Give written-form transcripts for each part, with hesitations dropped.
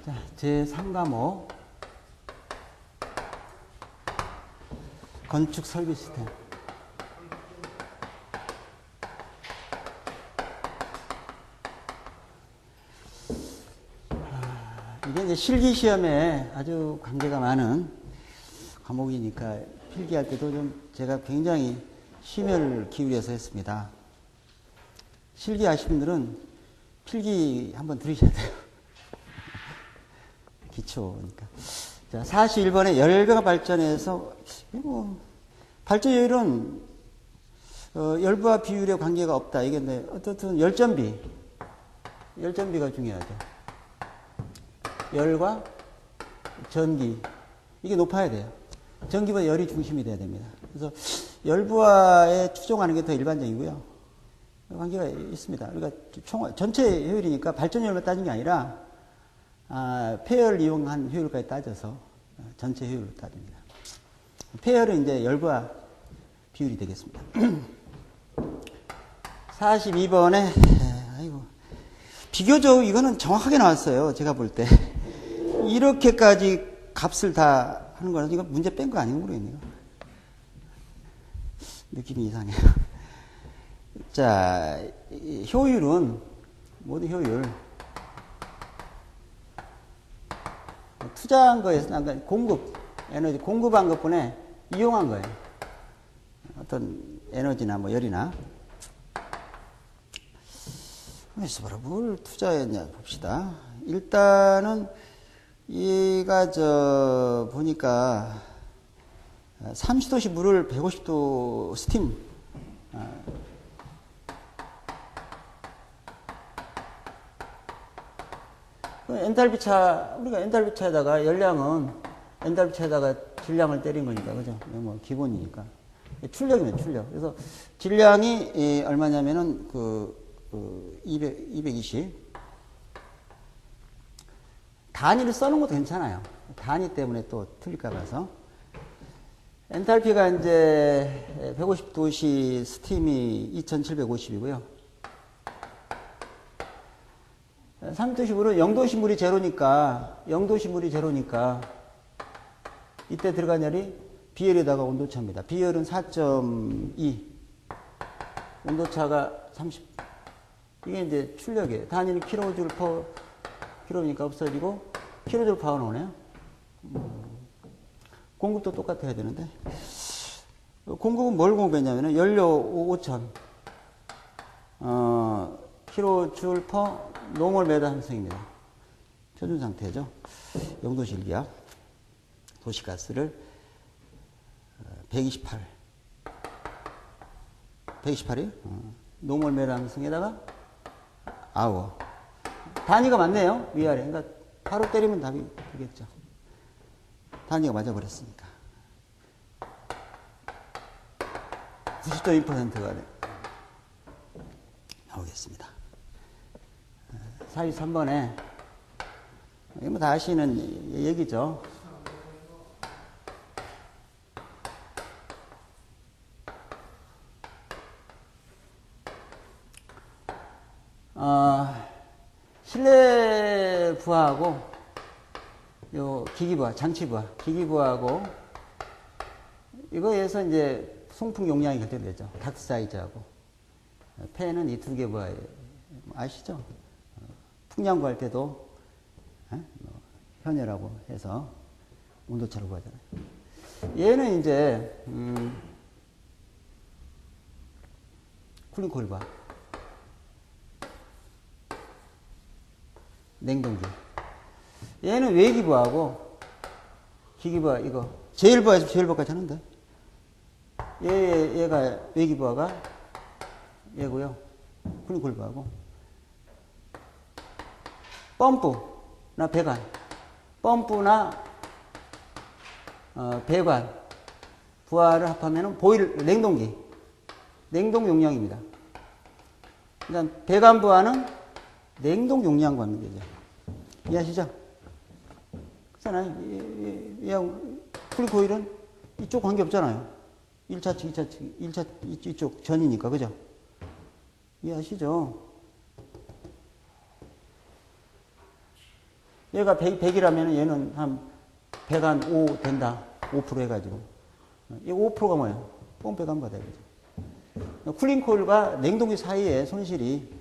자, 제3과목 건축 설비 시스템. 이게 이제 실기 시험에 아주 관계가 많은 과목이니까 필기할 때도 좀 제가 굉장히 심혈을 기울여서 했습니다. 실기 하신 분들은 필기 한번 들으셔야 돼요. 기초니까. 자, 41번에 열배가 발전해서, 발전율은, 열부와 비율에 관계가 없다. 이게 네, 어떻든 열전비가 중요하죠. 열과 전기. 이게 높아야 돼요. 전기보다 열이 중심이 돼야 됩니다. 그래서 열부하에 추종하는 게 더 일반적이고요. 관계가 있습니다. 그러니까 전체 효율이니까 발전율만 따진 게 아니라, 폐열을 이용한 효율까지 따져서 전체 효율을 따집니다. 폐열은 이제 열부하 비율이 되겠습니다. 42번에, 비교적 이거는 정확하게 나왔어요. 제가 볼 때. 이렇게까지 값을 다 하는 거라서 이거 문제 뺀 거 아닌가 모르겠네요. 느낌이 이상해요. 자, 효율은, 모든 효율. 투자한 거에서, 에너지 공급한 것뿐에 이용한 거예요. 어떤 에너지나 뭐 열이나. 그래서 뭘 투자했냐 봅시다. 일단은, 얘가 보니까, 30도씨 물을 150도 스팀, 우리가 엔탈피 차에다가 열량은 엔탈피 차에다가 질량을 때린 거니까, 그죠? 뭐, 기본이니까. 출력이면 출력. 그래서 질량이 얼마냐면은, 220. 단위를 써놓은 것도 괜찮아요. 단위 때문에 또 틀릴까 봐서. 엔탈피가 이제 150도씨 스팀이 2750이고요. 30도씨 물은 0도씨 물이 제로니까, 이때 들어간 열이 비열에다가 온도차입니다. 비열은 4.2. 온도차가 30. 이게 이제 출력이에요. 단위는 킬로줄 퍼 킬로니까 없어지고, 킬로줄 파워 나오네요. 공급도 똑같아야 되는데. 공급은 뭘 공급했냐면은, 연료 5000. 킬로줄 퍼 노멀 메다 함수입니다. 표준 상태죠. 영도시 일기압. 도시가스를 128. 128이요? 노멀 메다 함수에다가 아워. 단위가 맞네요. 위아래. 그러니까 바로 때리면 답이 되겠죠. 단위가 맞아버렸으니까. 90.2%가 나오겠습니다. 43번에, 이거 뭐 다 아시는 얘기죠. 실내 부하하고, 요 기기부하, 기기부하하고, 이거에서 이제 송풍 용량이 결정되죠. 닥트 사이즈하고. 팬은 이 두 개 부하에, 아시죠? 풍량 구할 때도, 현열하고 해서 온도차를 구하잖아요. 얘는 이제, 쿨링 코일 부하. 냉동기. 얘는 외기부하고 기기부하, 이거. 제일부하에서 제일부하까지 하는데. 얘가 외기부하가 얘고요. 쿨링 코일 부하고. 펌프나 배관. 펌프나, 배관. 부하를 합하면은 냉동기. 냉동 용량입니다. 그러니까 배관 부하는 냉동 용량 받는 거죠. 이해하시죠? 그렇잖아요. 쿨링 코일은 이쪽 관계 없잖아요. 1차 측, 2차 측, 1차, 이쪽 전이니까, 그죠? 이해하시죠? 얘가 100이라면 얘는 한 100 한 5 된다. 5% 해가지고. 이 5%가 뭐예요? 뽕배관 받아야 되죠. 쿨링코일과 냉동기 사이에 손실이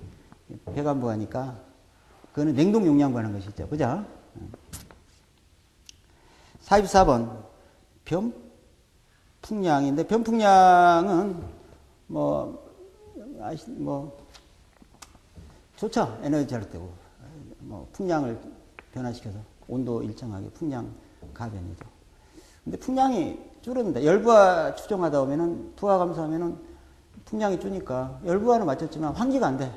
배관부하니까 그거는 냉동 용량 관한 것이죠. 그죠? 44번. 변풍량인데, 변풍량은 좋죠. 에너지 할 때고. 풍량을 변화시켜서 온도 일정하게 풍량 가변이죠. 근데 풍량이 줄었는데, 열부하 추정하다 보면은, 부하 감소하면은 풍량이 주니까 열부하는 맞췄지만 환기가 안 돼.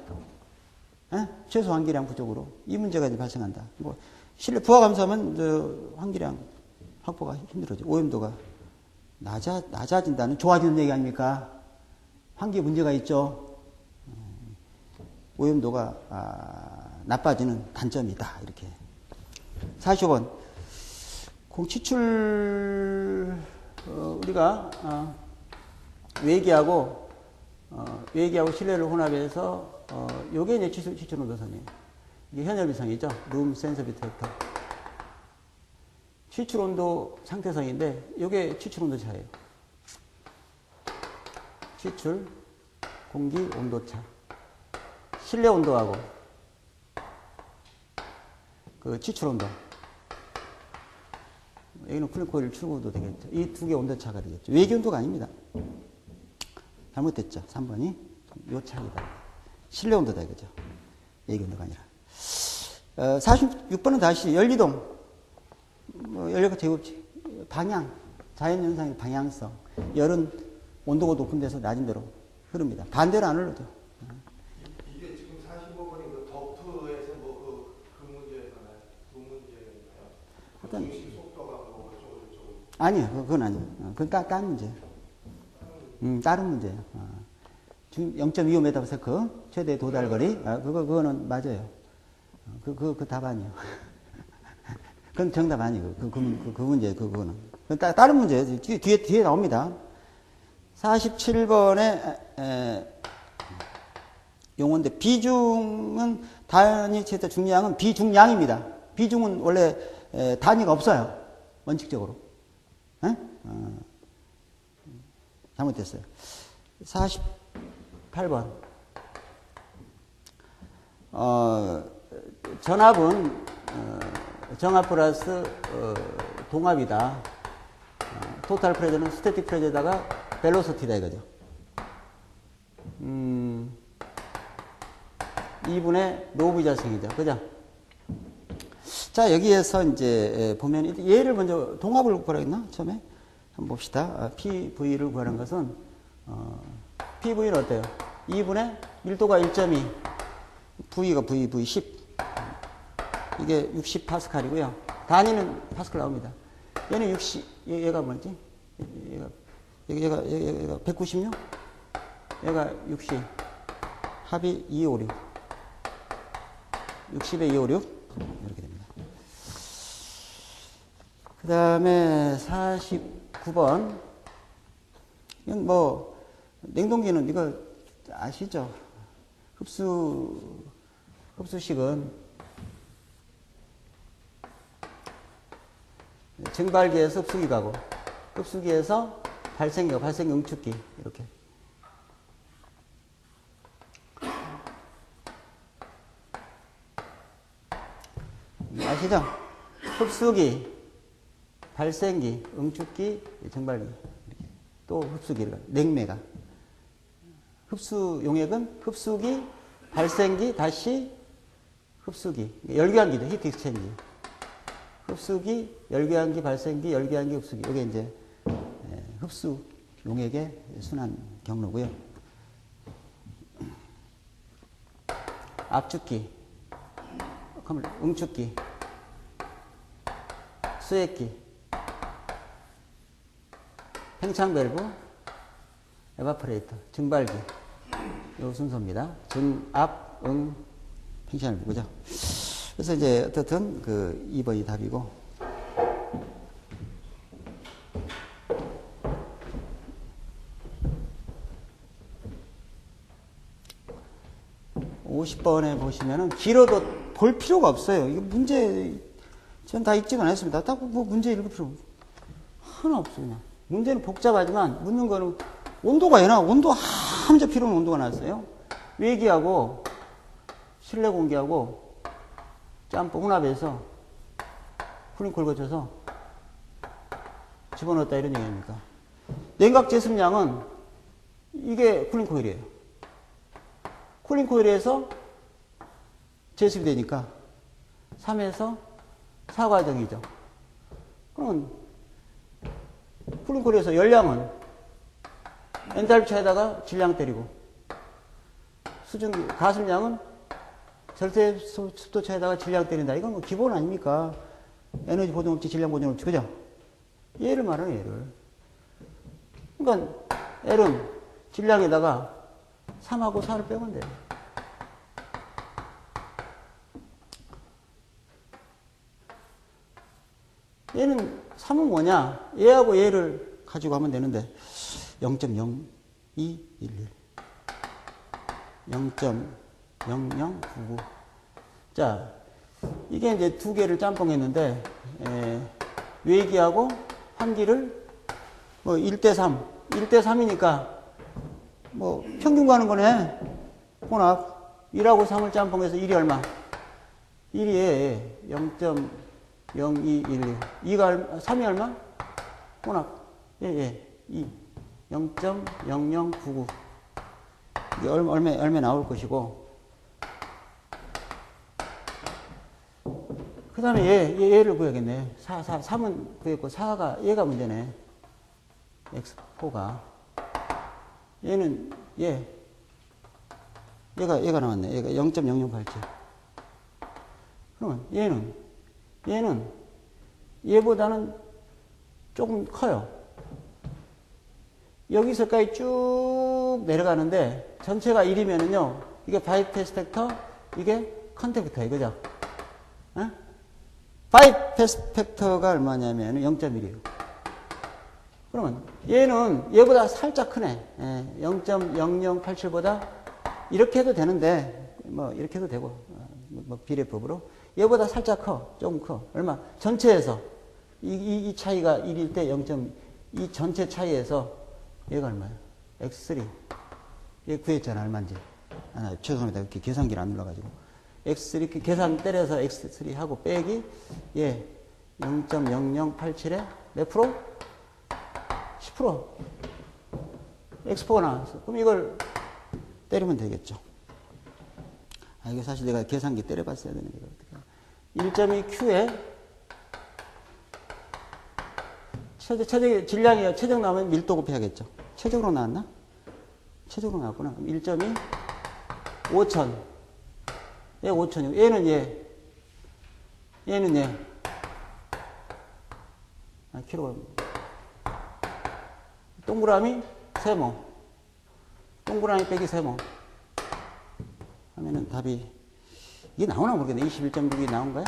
에? 최소 환기량 부족으로. 이 문제가 이제 발생한다. 실내 부하 감소하면 환기량 확보가 힘들어져. 오염도가 낮아진다는 좋아지는 얘기 아닙니까? 환기에 문제가 있죠. 오염도가 나빠지는 단점이다. 이렇게. 45번. 공치출 우리가 외기하고 실내를 혼합해서 요게 이제 치출 온도선이에요. 이게 현열비성이죠. 룸 센서비트 벡터. 치출 온도 상태성인데 요게 치출 온도 차예요. 치출 공기 온도차. 실내 온도하고 그 치출 온도. 여기는 쿨링코일 출구도 되겠죠. 이 두 개 온도차가 되겠죠. 외기 온도가 아닙니다. 잘못됐죠. 3번이 요 차이다. 실내 온도다 이거죠. 외기 온도가 아니라. 46번은 다시 열이동. 열력과 제곱식. 방향. 자연현상의 방향성. 열은 온도가 높은 데서 낮은 데로 흐릅니다. 반대로 안 흘러도. 이게 지금 45번이 그 덕프에서 그 문제잖아요. 그 문제인가요? 어떤 속도가 어쩌고저쩌고. 아니요, 그건 아니에요. 그건 다른 문제예요. 다른 문제예요. 지금 0.25m/s 최대 도달 거리. 그거는 맞아요. 그 답 아니에요. 그건 정답 아니고 그 문제 그거는. 다른 문제예요. 뒤에 나옵니다. 47번에 용어인데 비중은 단위 최대 중량은 비중량입니다. 비중은 원래 단위가 없어요. 원칙적으로. 잘못됐어요. 48번. 전압은 정압 플러스 동압이다. 토탈 프레저는 스태틱 프레저에다가 벨로시티다 이거죠. 2분의 노브 자승이죠. 그죠? 자, 여기에서 이제 보면 얘를 먼저 동압을 구하라 했나? 처음에? 한번 봅시다. PV를 구하는 것은 PV는 어때요? 2분의 밀도가 1.2 V가 V 10 이게 60파스칼이고요. 단위는 파스칼 나옵니다. 얘는 60 얘가 뭐지? 얘가 196 얘가 60 합이 256 60에 256 이렇게 됩니다. 그 다음에 49번 이건 냉동기는 이거 아시죠? 흡수식은 증발기에서 흡수기 가고 흡수기에서 발생기 응축기 이렇게. 아시죠? 흡수기, 발생기, 응축기, 증발기. 또 흡수기, 냉매가. 흡수 용액은 흡수기, 발생기, 다시 흡수기. 열교환기죠. 히트 익스체인지. 흡수기, 열교환기, 발생기, 열교환기, 흡수기. 이게 이제 흡수 용액의 순환 경로고요. 압축기, 응축기, 수액기, 팽창밸브, 에바포레이터, 증발기. 요 순서입니다. 증압, 팽창밸브. 그죠? 그래서 이제 어떻든 2번이 답이고. 50번에 보시면은 길어도 볼 필요가 없어요. 이거 문제 전 다 읽지는 않았습니다. 딱 뭐 문제 읽을 필요 하나 없어 그냥. 문제는 복잡하지만 묻는 거는 온도가 얘나 온도 함자 필요한 온도가 나왔어요. 외기하고 실내 공기하고 짬뽕 혼합해서 쿨링콜 거쳐서 집어넣었다 이런 얘기입니까? 냉각 제습량은 이게 쿨링코일이에요. 쿨링코일에서 제습이 되니까 3에서 4과정이죠. 그러면 쿨링코일에서 열량은 엔탈피 차에다가 질량 때리고 수증기 가습량은 절대 습도 차에다가 질량 때린다. 이건 뭐 기본 아닙니까? 에너지 보존업체, 질량 보존업체, 그죠? 얘를 말하는 얘를. 그러니까 L은 질량에다가 3하고 4를 빼면 돼요. 얘는 3은 뭐냐? 얘하고 얘를 가지고 하면 되는데 0.0211 0.0099 자, 이게 이제 두 개를 짬뽕했는데 외기하고 환기를 뭐 1대3 1대3이니까 뭐 평균 가는 거네. 혼합 1하고 3을 짬뽕해서 1이 얼마? 1이 0.0211 2가 3이 얼마? 혼합 2 0.0099 이게 얼마 나올 것이고 그 다음에 얘를 구해야겠네. 3은 구했고 4가 얘가 문제네. X4가 얘는 얘가 나왔네. 얘가 0.0087 그러면 얘는 얘보다는 조금 커요. 여기서까지 쭉 내려가는데 전체가 1이면은요 이게 바이패스 팩터 이게 컨택 팩터 이거죠. 어? 바이패스 팩터가 얼마냐면 0.1이에요. 그러면 얘는 얘보다 살짝 크네. 0.0087보다 이렇게 해도 되는데 뭐 이렇게 해도 되고 뭐 비례법으로 얘보다 살짝 커. 조금 커. 얼마? 전체에서 이 차이가 1일 때 0.2 전체 차이에서 얘가 얼마예요? X3 얘 구했잖아. 얼마인지. 죄송합니다. 이렇게 계산기를 안 눌러가지고 X3 이렇게 계산 때려서 X3 하고 빼기 얘 0.0087에 몇 프로? 10% X4가 나왔어. 그럼 이걸 때리면 되겠죠. 이거 사실 내가 계산기 때려봤어야 되는데 이거 어떻게 1.2Q에 최적 질량이요. 최적 나오면 밀도 곱해야겠죠. 최적으로 나왔나? 최적으로 나왔구나. 1.2 5,000 얘 5,000이고 얘는 얘 킬로그램 동그라미 세모 동그라미 빼기 세모 하면은 답이 이게 나오나 모르겠네. 21.6이 나온 거야?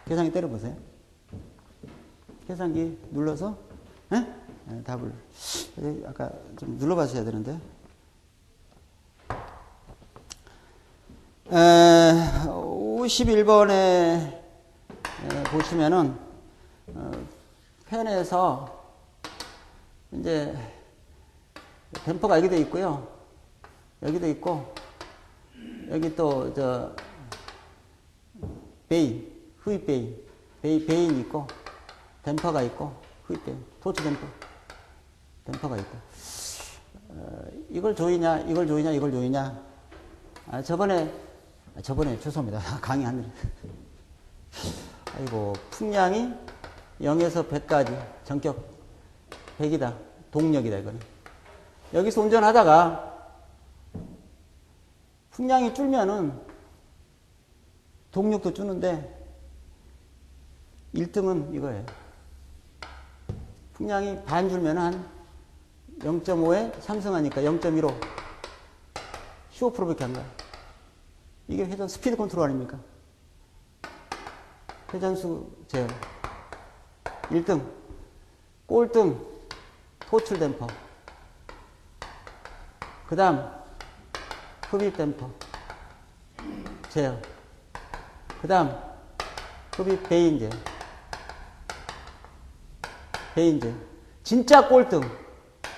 계산기 때려보세요. 계산기 눌러서 답을 아까 좀 눌러봤어야 되는데 51번에 보시면은 펜에서 이제 댐퍼가 여기도 있고요. 여기도 있고 여기 또 베인, 흡입 베인 있고 댐퍼가 있고 흡입 베인, 토치 댐퍼가 있고 이걸 조이냐 이걸 조이냐 저번에 죄송합니다. 강의하느라 아이고 풍량이 0에서 100까지 전격 100이다. 동력이다 이거는. 여기서 운전하다가 풍량이 줄면은 동력도 주는데 1등은 이거예요. 풍량이 반 줄면 한 0.5에 상승하니까 0.15 15%밖에 안 가요. 이게 회전 스피드 컨트롤 아닙니까? 회전수 제어 1등 꼴등 토출 댐퍼 그 다음 흡입 댐퍼 제어 그 다음 흡입 배인제. 배인제. 진짜 꼴등.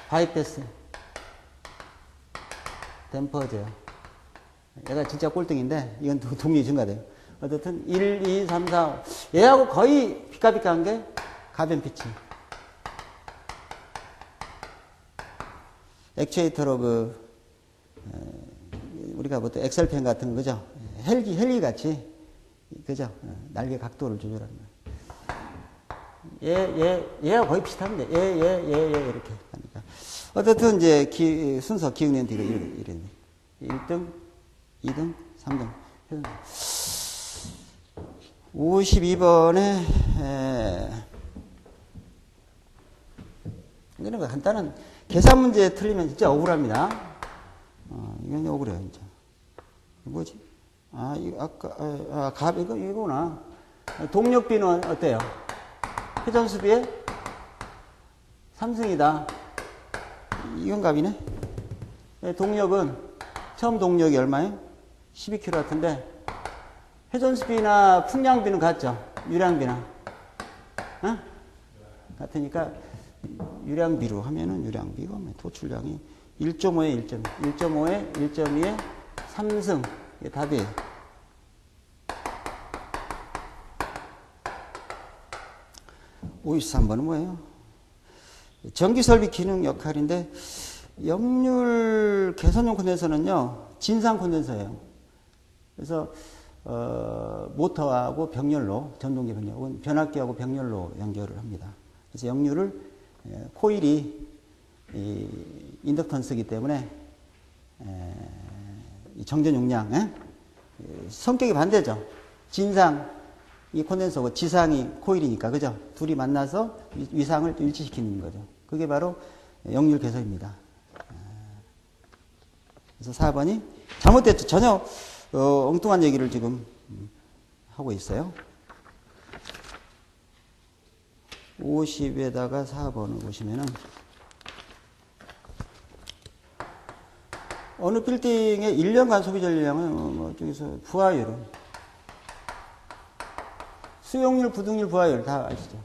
바이패스. 댐퍼제요. 얘가 진짜 꼴등인데, 이건 동력이 증가돼요. 어쨌든, 1, 2, 3, 4. 얘하고 거의 비까비까한 게 가변 피치. 액추에이터로 우리가 보통 엑셀펜 같은 거, 그죠? 헬기 같이, 그죠? 날개 각도를 조절하는 거예요. 얘하고 거의 비슷합니다. 이렇게 하니까. 어쨌든, 이제, 순서 기억낸 뒤가 이랬네. 1등, 2등, 3등. 52번에, 이거는 간단한 계산 문제 틀리면 진짜 억울합니다. 이건 억울해요, 진짜. 뭐지? 이거구나. 동력비는 어때요? 회전수비에 3승이다. 이건 값이네. 동력은, 처음 동력이 얼마예요? 12kW인데, 회전수비나 풍량비는 같죠? 유량비나. 어? 같으니까, 유량비로 하면은 유량비가 도출량이 1.5에 1.5에 1.2에 3승. 이게 답이에요. (53번은) 뭐예요? 전기설비 기능 역할인데, 역률 개선용 콘덴서는요, 진상 콘덴서예요. 그래서, 모터하고 병렬로, 전동기 병렬, 혹은 변압기하고 병렬로 연결을 합니다. 그래서 역률을, 코일이 인덕턴스이기 때문에, 정전 용량, 성격이 반대죠. 진상, 이 콘덴서고 지상이 코일이니까, 그죠? 둘이 만나서 위상을 일치시키는 거죠. 그게 바로 역률 개선입니다. 그래서 4번이 잘못됐죠. 전혀 엉뚱한 얘기를 지금 하고 있어요. 50에다가 4번을 보시면은, 어느 빌딩의 1년간 소비 전력량은 저기서 부하율은, 수용률, 부등률, 부하율 다 아시죠?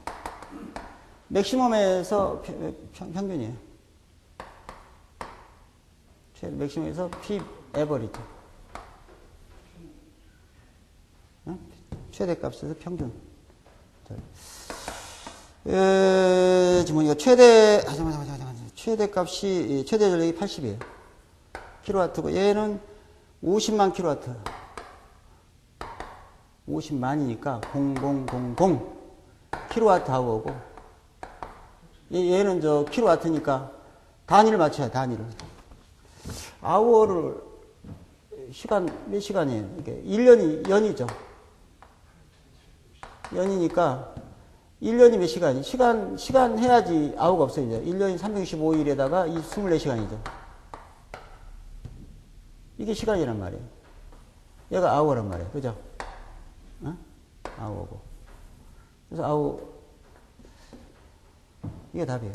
맥시멈에서 평균이에요. 맥시멈에서 P 에버리지. 최대값에서 평균. 지금 이거 최대값이, 최대 전력이 80이에요. 킬로와트고, 얘는 50만 킬로와트. 50만이니까 0000 킬로와트 아워고, 얘는 킬로와트니까 단위를 맞춰야 단위를. 아워를 몇 시간이에요? 이게 1년이 연이죠. 연이니까 1년이 몇 시간이? 시간 해야지 아워가 없어요. 이제 1년이 365일에다가 24시간이죠. 이게 시간이란 말이에요. 얘가 아워란 말이에요. 그죠? 아워고. 그래서 아워, 이게 답이에요.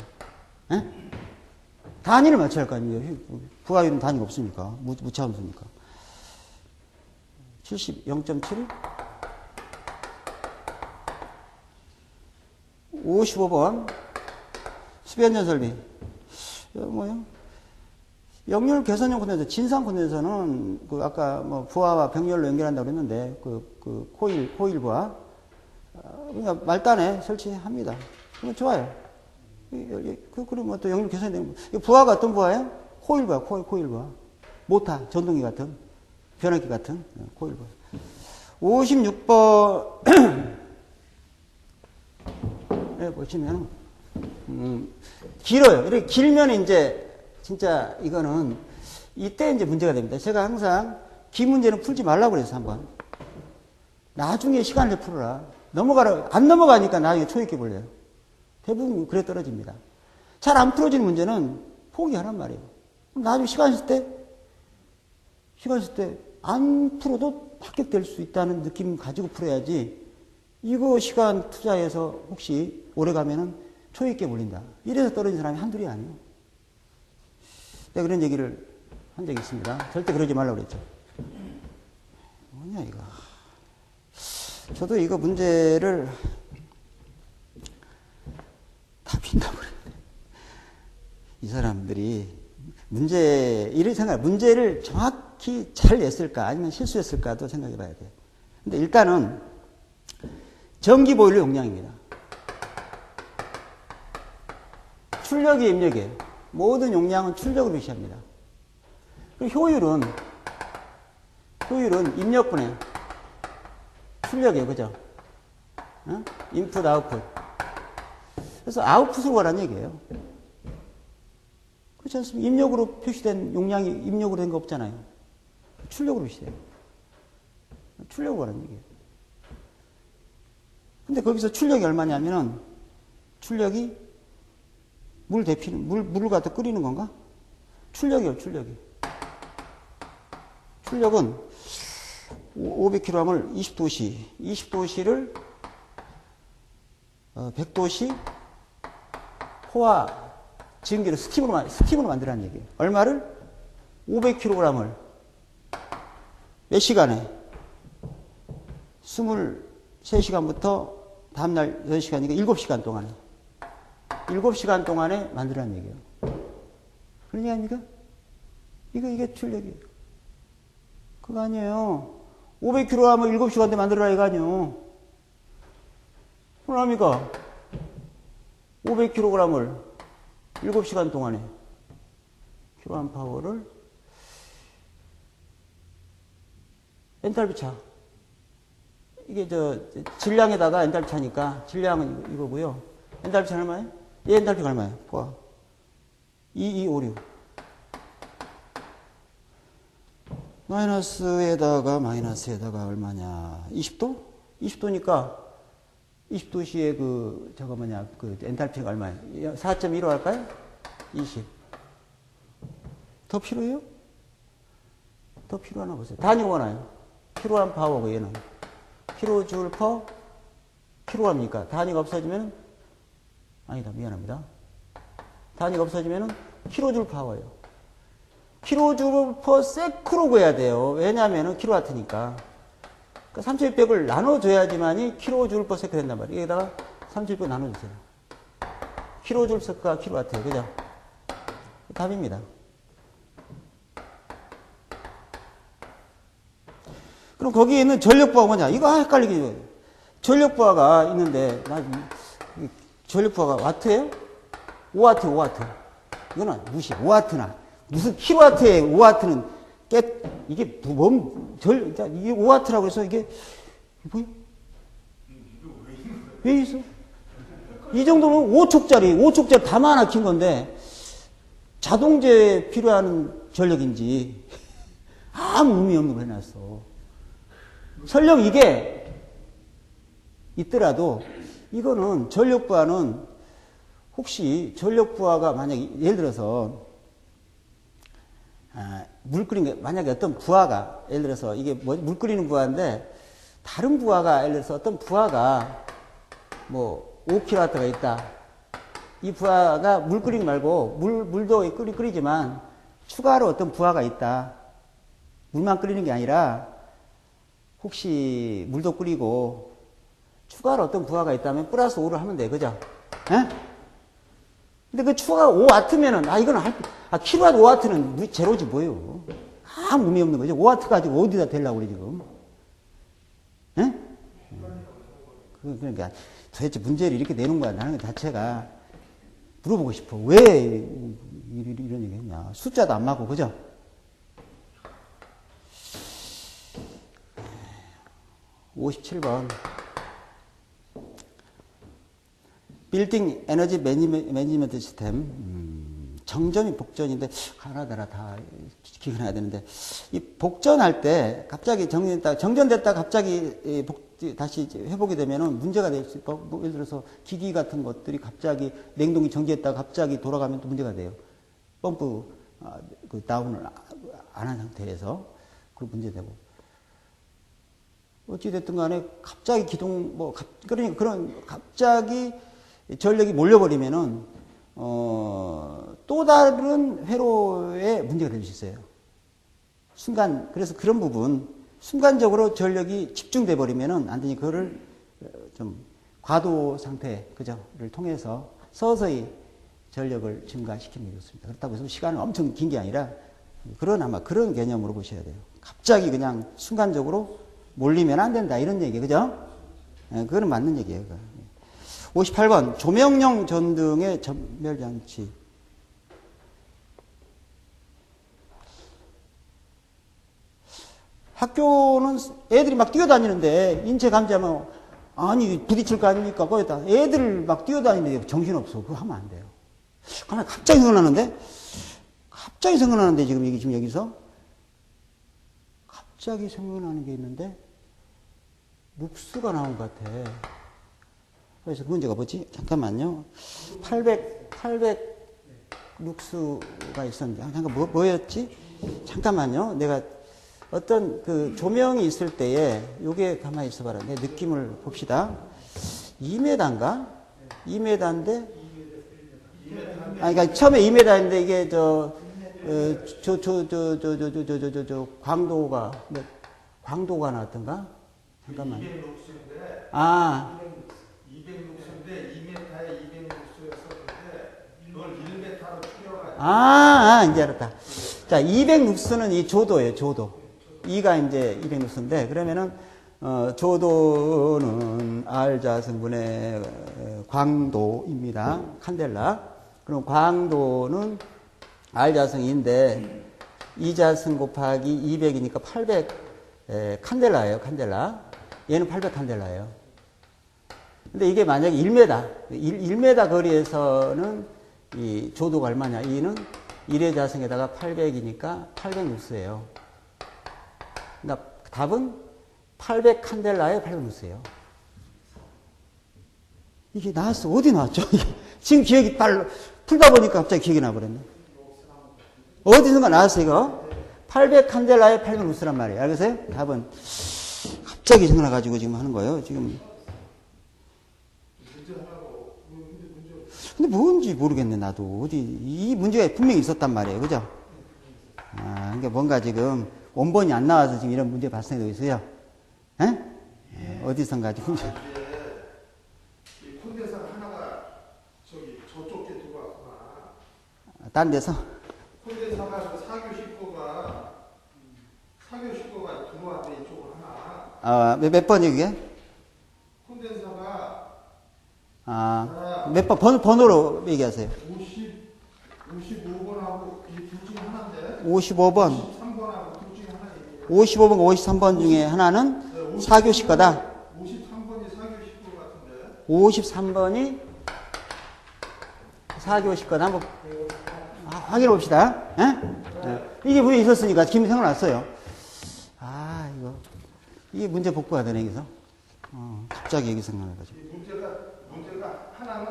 단위를 맞춰야 할 거 아니에요. 부하율은 단위가 없으니까. 무차함수니까. 0.7? 55번. 수변전 설비. 뭐예요? 역률 개선용 콘덴서, 진상 콘덴서는, 아까 부하와 병렬로 연결한다고 그랬는데, 코일 부하. 그러니까 말단에 설치합니다. 그러면 좋아요. 그러면 또 역률 개선이 되는 거. 부하가 어떤 부하예요? 코일 부하, 코일 부하. 모타, 전동기 같은, 변압기 같은, 코일 부하. 56번, 네, 보시면, 길어요. 이렇게 길면 이제, 진짜 이거는, 이때 이제 문제가 됩니다. 제가 항상, 기 문제는 풀지 말라고 그랬어요, 한번. 나중에 시간을 풀어라. 안 넘어가니까 나중에 초익해 볼래요. 대부분 그래 떨어집니다. 잘 안 풀어지는 문제는 포기하란 말이에요. 나중에 시간 있을 때 안 풀어도 합격될 수 있다는 느낌 가지고 풀어야지, 이거 시간 투자해서 혹시 오래 가면은 초익에 몰린다. 이래서 떨어진 사람이 한둘이 아니에요. 내가 그런 얘기를 한 적이 있습니다. 절대 그러지 말라고 그랬죠. 뭐냐, 이거. 저도 이거 문제를 다 빈다버렸네. 이 사람들이 이런 생각, 문제를 정확히 잘 냈을까, 아니면 실수했을까도 생각해 봐야 돼요. 근데 일단은, 전기 보일러 용량입니다. 출력이 입력이에요. 모든 용량은 출력으로 표시합니다. 그리고 효율은 입력분의 출력이에요. 그죠? 어? 인풋, 아웃풋. 그래서 아웃풋을 구하라는 얘기예요. 그렇지 않습니까? 입력으로 표시된 용량이 입력으로 된 거 없잖아요. 출력으로 표시돼요. 출력을 구하라는 얘기예요. 근데 거기서 출력이 얼마냐면은, 출력이 물을 갖다 끓이는 건가? 출력이요, 출력이. 출력은 500kg을 20도씨를 100도씨 호화 증기로 스팀으로 만들라는 얘기예요. 얼마를? 500kg을 몇 시간에? 23시간부터 다음날 6시간이니까 7시간 동안에. 7시간 동안에 만들라는 얘기예요. 그런 얘기 아닙니까? 이게 출력이에요. 그거 아니에요. 500kg을 7시간대 만들어라 이거 아니에요. 그러니까 500kg을 7시간 동안에 킬로암 파워를 엔탈피 차. 이게 질량에다가 엔탈피 차니까 질량은 이거고요. 엔탈피 차는 얼마예요? 얘 엔탈피가 얼마예요? 봐. 2256. 마이너스에다가 얼마냐? 20도? 20도니까 20도시의 엔탈피가 얼마예요? 4.15 할까요? 20. 더 필요해요? 더 필요하나 보세요. 단위가 뭐나요? 킬로암 파워고 얘는. 킬로줄 퍼 킬로암이니까. 단위가 없어지면, 아니다, 미안합니다. 단위가 없어지면 킬로줄 파워예요. 킬로줄 퍼 세크로 구해야 돼요. 왜냐하면 킬로와트니까. 그러니까 3600을 나눠줘야지만이 킬로줄 퍼 세크 된단 말이에요. 여기다가 3600 나눠주세요. 킬로줄 세크가 킬로와트예요. 그죠? 답입니다. 그럼 거기에 있는 전력부하가 뭐냐? 이거 헷갈리게 해요. 전력부하가 있는데, 전력부하가 와트예요? 5와트. 이거는 무시. 5와트나. 무슨 킬로와트에 5와트는 이게 이게 5와트라고 해서 이게 뭐야? 왜 있어? 이 정도면 5촉짜리 다 막힌 건데 자동제에 필요한 전력인지 아무 의미 없는 걸 해놨어. 설령 이게 있더라도 이거는 전력부하는 혹시 전력부하가 만약에 예를 들어서 물 끓인 게, 만약에 어떤 부하가, 예를 들어서 이게 물 끓이는 부하인데, 다른 부하가, 예를 들어서 어떤 부하가 5kW가 있다. 이 부하가 물 끓이지 말고, 물도 끓이지만, 추가로 어떤 부하가 있다. 물만 끓이는 게 아니라, 혹시 물도 끓이고, 추가로 어떤 부하가 있다면, 플러스 5를 하면 돼. 그죠? 에? 근데 그 추가가 5와트면은, 이거는 킬로와트 5와트는 제로지 뭐예요. 아무 의미 없는 거죠. 5와트 가지고 어디다 대려고 그래, 지금. 예? 그러니까 도대체 문제를 이렇게 내는 거야. 나는 그 자체가 물어보고 싶어. 왜 이런 얘기 했냐. 숫자도 안 맞고, 그죠? (57번) 빌딩 에너지 매니지먼트 시스템. 정전이 복전인데 하나다라 다 기억을 해야 되는데 이 복전할 때 갑자기 정전됐다 갑자기 다시 회복이 되면은 문제가 될 수 있고, 예를 들어서 기기 같은 것들이 갑자기 냉동이 정지했다가 갑자기 돌아가면 또 문제가 돼요. 펌프 다운을 안 한 상태에서 그 문제되고. 어찌됐든 간에 갑자기 그러니까 그런 갑자기 전력이 몰려버리면은, 또 다른 회로에 문제가 될 수 있어요. 순간, 그래서 그런 부분, 순간적으로 전력이 집중돼 버리면은 안 되니 그거를 좀 과도 상태, 그죠?를 통해서 서서히 전력을 증가시키는 게 좋습니다. 그렇다고 해서 시간은 엄청 긴 게 아니라 아마 그런 개념으로 보셔야 돼요. 갑자기 그냥 순간적으로 몰리면 안 된다. 이런 얘기, 그죠? 예, 그거는 맞는 얘기예요. 58번, 조명용 전등의 전멸장치. 학교는 애들이 막 뛰어다니는데 인체 감지하면 아니 부딪힐 거 아닙니까? 거기다 애들 막 뛰어다니는데 정신없어. 그거 하면 안 돼요. 그러나 갑자기 생각나는데 지금 이게 지금 여기서 갑자기 생각나는 게 있는데 룩스가 나온 것 같아. 그래서 그 문제가 뭐지? 잠깐만요. 800 룩스가 있었는데 잠깐 뭐였지? 잠깐만요. 내가 어떤 그 조명이 있을 때에 요게 가만히 있어봐라. 내 느낌을 봅시다. 2m인가? 2m인데 그러니까 처음에 2m인데 이게 광도가 나왔던가? 잠깐만. 200룩스인데, 아. 200룩스인데 2m에 200룩스였었는데 이걸 1m로 줄여가지고. 이제 알았다. 자, 200룩스는 이 조도예요, 조도. 2가 이제 200룩스인데, 그러면은, 조도는 R자승분의 광도입니다. 칸델라. 그럼 광도는 R자승인데, 2자승 곱하기 200이니까 800 칸델라예요, 칸델라. 얘는 800 칸델라예요. 근데 이게 만약에 1m 거리에서는 이 조도가 얼마냐? 2는 1의 자승에다가 800이니까 800룩스예요. 그러니까 답은 800 칸델라에 800룩스예요. 이게 나왔어. 어디 나왔죠? 지금 기억이 풀다 보니까 갑자기 기억이 나버렸네. 어디선가 나왔어, 이거? 800 칸델라에 800룩스란 말이에요. 알겠어요? 답은 갑자기 생각나가지고 지금 하는 거예요. 지금. 근데 뭔지 모르겠네, 나도. 이 문제가 분명히 있었단 말이에요. 그죠? 그러니까 뭔가 지금 원본이 안 나와서 지금 이런 문제 발생되고 있어요. 에? 어디선가 지금. 이 콘덴서 하나가 저쪽 게 들어왔구나. 딴 데서? 콘덴서가 사교 식구가 들어왔는데 이쪽으로 하나. 몇 번이요, 그게? 콘덴서가 몇 번, 번호로 얘기하세요. 55번하고 이 둘 중에 하나인데. 55번. 53번하고 둘 중에 하나 얘기해요. 55번과 53번 중에 하나는 사교식 거다. 53번이 사교 식구 같은데. 53번이 사교식 거다. 한번 확인해 봅시다. 이게 분명히 있었으니까 기분이 생각났어요. 이게 문제 복구가 되네, 여기서. 갑자기 여기 생각나가지고. 문제가 하나는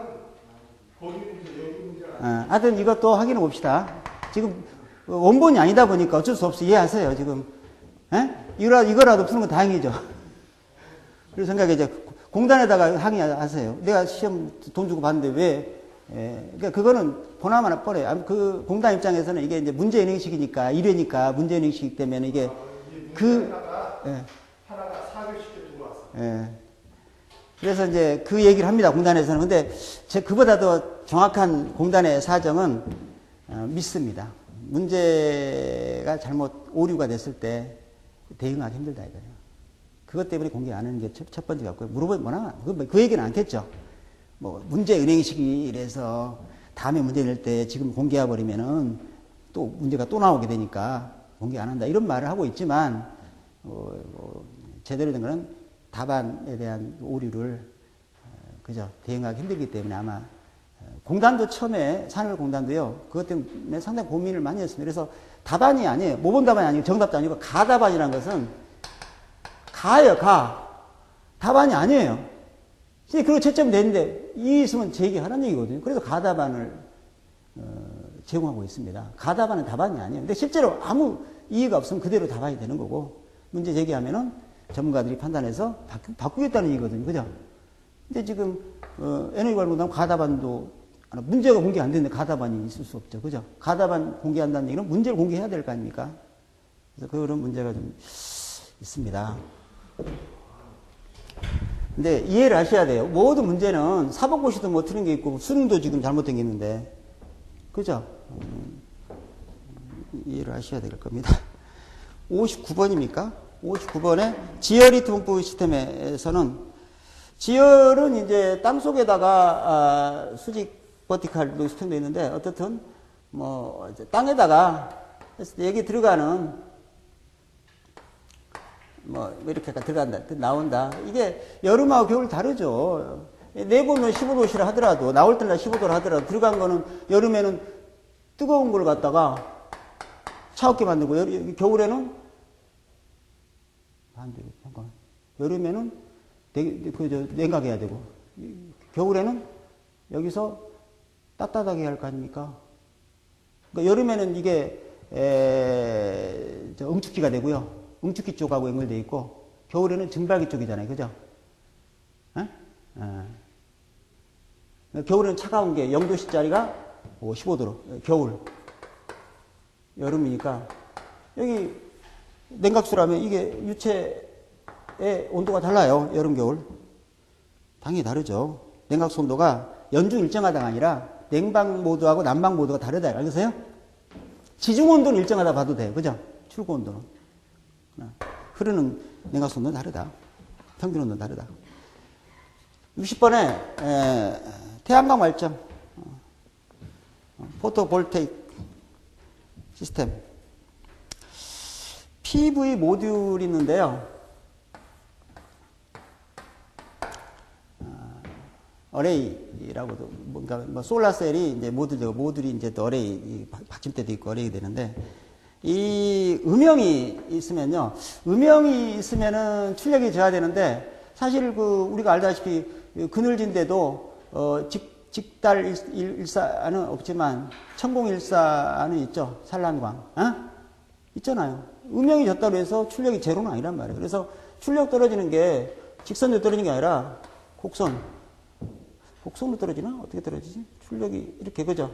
거기 문제, 여기 문제가. 하여튼 이것도 확인해 봅시다. 지금 원본이 아니다 보니까 어쩔 수 없이 이해하세요, 지금. 이거라도 푸는 건 다행이죠. 그런 생각에 이제 공단에다가 항의하세요. 내가 시험 돈 주고 봤는데 왜, 그러니까 그거는 보나마나 뻔해요. 그 공단 입장에서는 이게 이제 문제인행식이니까, 1회니까 문제인행식이기 때문에 이게 하나가 사교식에 들어왔어. 그래서 이제 그 얘기를 합니다, 공단에서는. 근데 그보다 더 정확한 공단의 사정은 믿습니다. 문제가 잘못 오류가 됐을 때 대응하기 힘들다 이거예요. 그것 때문에 공개 안 하는 게 첫 번째 같고요. 물어보면 뭐나 그 얘기는 않겠죠. 뭐 문제 은행식이 이래서 다음에 문제 낼 때 지금 공개해 버리면은 또 문제가 또 나오게 되니까 공개 안 한다 이런 말을 하고 있지만 제대로 된 거는 답안에 대한 오류를 그죠 대응하기 힘들기 때문에 아마 공단도 처음에 산울공단도요 그것 때문에 상당히 고민을 많이 했습니다. 그래서 답안이 아니에요. 모범 답안이 아니고 정답도 아니고 가답안이라는 것은 가예요. 답안이 아니에요. 그리고 채점 냈는데 이 있으면 제기하라는 얘기거든요. 그래서 가답안을 제공하고 있습니다. 가답안은 답안이 아니에요. 근데 실제로 아무 이의가 없으면 그대로 답안이 되는 거고 문제 제기하면은 전문가들이 판단해서 바꾸겠다는 얘기거든요. 그죠? 근데 지금 에너지관리공단 가답안도 문제가 공개 안 되는데 가답안이 있을 수 없죠. 그죠? 가답안 공개한다는 얘기는 문제를 공개해야 될 거 아닙니까? 그래서 그런 문제가 좀 있습니다. 근데 이해를 하셔야 돼요. 모든 문제는 사법고시도 뭐 틀린 게 있고 수능도 지금 잘못된 게 있는데, 그죠? 이해를 하셔야 될 겁니다. 59번입니까? 59번에 지열이트 분포 시스템에서는 지열은 이제 땅 속에다가 수직 버티칼도 시스템도 있는데, 어떻든 뭐 이제 땅에다가 여기 들어가는 뭐 이렇게 들어간다, 나온다. 이게 여름하고 겨울 다르죠. 내보면 15도시라 하더라도, 나올 때는 15도라 하더라도, 들어간 거는 여름에는 뜨거운 걸 갖다가 차갑게 만들고, 겨울에는 반대로, 잠깐. 여름에는 냉각해야 되고, 겨울에는 여기서 따뜻하게 할 거 아닙니까? 그러니까 여름에는 이게 응축기가 되고요. 응축기 쪽하고 연결되어 있고, 겨울에는 증발기 쪽이잖아요. 그죠? 겨울에는 차가운 게 0도씨짜리가 15도로, 겨울. 여름이니까, 여기 냉각수라면 이게 유체의 온도가 달라요. 여름, 겨울. 당연히 다르죠. 냉각수 온도가 연중 일정하다가 아니라 냉방 모드하고 난방 모드가 다르다. 알겠어요? 지중 온도는 일정하다 봐도 돼요. 그죠? 출고 온도는. 흐르는 냉각수 온도는 다르다. 평균 온도는 다르다. 60번에 태양광 발전, 포토볼테이크 시스템. PV 모듈이 있는데요. 어레이라고도, 뭔가, 뭐, 솔라셀이 이제 모듈되고, 모듈이 이제 또 어레이, 받침대도 있고 어레이 되는데, 이 음영이 있으면요. 음영이 있으면은 출력이 저하되는데, 사실 우리가 알다시피 그늘진데도, 직달 일사는 없지만, 천공일사는 있죠. 산란광. 있잖아요. 음영이 졌다고 해서 출력이 제로는 아니란 말이에요. 그래서 출력 떨어지는 게 직선으로 떨어지는 게 아니라 곡선으로 떨어지나? 어떻게 떨어지지? 출력이 이렇게, 그죠?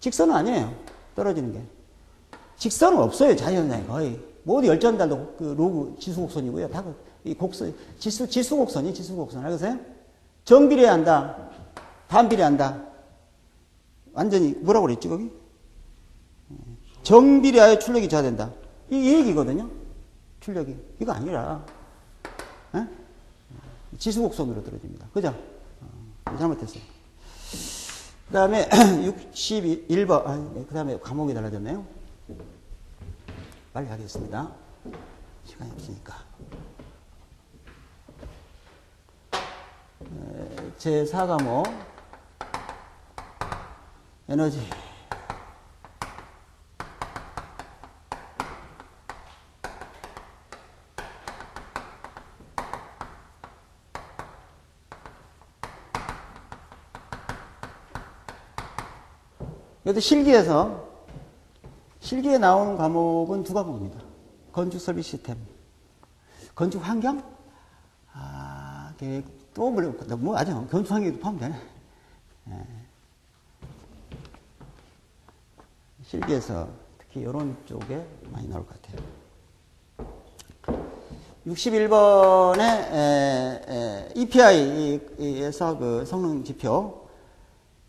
직선은 아니에요. 떨어지는 게. 직선은 없어요. 자연에 거의. 모두 열전달도 로그 지수곡선이고요. 다 이 곡선, 지수곡선이 지수곡선. 알겠어요? 정비례 한다. 반비례 한다. 완전히, 뭐라고 그랬지, 거기? 정비례하여 출력이 저하된다. 이 얘기거든요. 출력이. 이거 아니라, 지수곡선으로 떨어집니다. 그죠? 잘못했어요. 그 다음에 61번. 그 다음에 과목이 달라졌네요. 빨리 하겠습니다. 시간이 없으니까. 제4과목 에너지. 이것도 실기에 나오는 과목은 두 과목입니다. 건축 서비스 시스템. 건축 환경? 계획, 또 뭐, 아직 건축 환경도 포함 되네. 실기에서 특히 이런 쪽에 많이 나올 것 같아요. 61번에 EPI에서 그 성능 지표.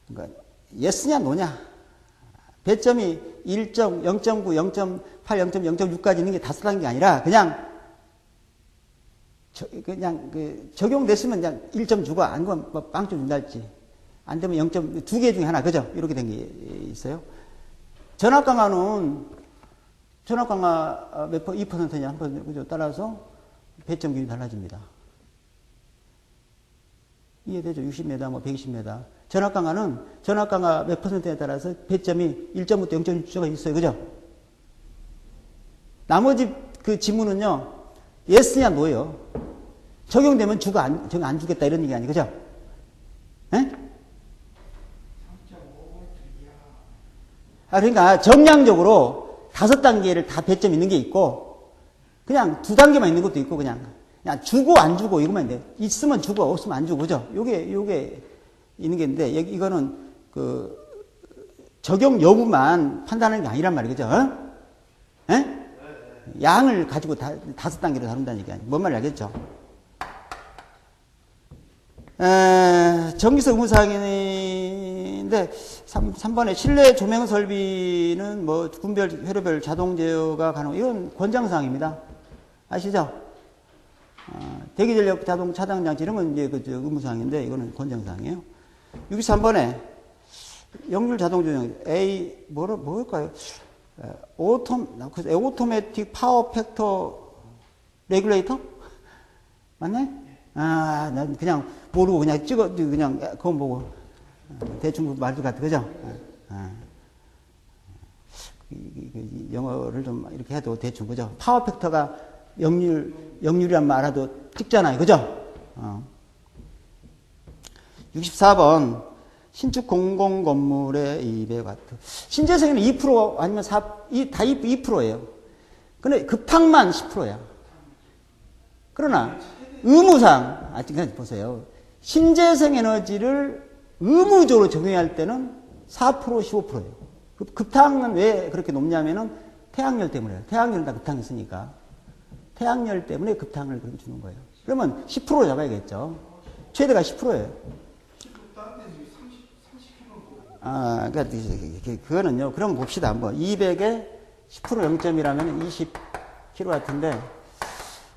그러니까 예스냐, 노냐. 배점이 1점, 0.9, 0.8, 0.6까지 있는 게 다섯한 게 아니라 그냥 적용됐으면 그냥 1점 주고 안 그러면 뭐 빵점 준다 할지. 안 되면 0점, 두 개 중에 하나. 그죠? 이렇게 된 게 있어요. 전압 강화는 전압 강화 몇 퍼, 2%냐, 1%냐. 그죠? 따라서 배점 기준이 달라집니다. 이해되죠? 60m, 뭐 120m. 전압 강화는 전압 강화 몇 %에 따라서 배점이 1점부터 0.6가 있어요. 그죠? 나머지 그 지문은요, 예스냐, 노예요. 적용되면 주고 안 주겠다 이런 얘기 아니에요. 그죠? 에? 그러니까 정량적으로 5단계를 다 배점 있는 게 있고, 그냥 2단계만 있는 것도 있고, 그냥 주고 안 주고 이것만 돼. 있으면 주고 없으면 안 주고. 그죠? 요게 있는 게 있는데, 이거는 적용 여부만 판단하는 게 아니란 말이죠. 그죠? 에? 양을 가지고 5단계로 다룬다는 얘기 아니에요. 뭔 말인지 알겠죠? 전기석 의무사항인데 3번에 실내 조명 설비는 뭐 군별, 회로별 자동 제어가 가능. 이건 권장사항입니다. 아시죠? 대기전력 자동 차단 장치 이런 건 이제 그 의무사항인데 이거는 권장사항이에요. 63번에 역률 자동 조정 뭘까요? 오토매틱 파워 팩터 레귤레이터? 맞네? 난 그냥 모르고 그냥 그냥 그건 보고 대충 말도 같아, 그죠? 영어를 좀 이렇게 해도 대충, 그죠? 파워 팩터가 역률이란 말 알아도 찍잖아요, 그죠? 64번 신축 공공 건물의 200W. 신재생에는 2% 아니면 2%예요. 근데 급탁만 10%야. 그러나 의무상 아직까지 보세요. 신재생 에너지를 의무적으로 적용해야 할 때는 4% 15%예요. 급탁은 왜 그렇게 높냐면은 태양열 때문에요. 태양열은 다 급탁이 있으니까. 태양열 때문에 급탁을 그렇게 주는 거예요. 그러면 10% 잡아야겠죠. 최대가 10%예요. 그러니까 그거는요. 그럼 봅시다 한번. 200에 10% 0점이라면 20kW인데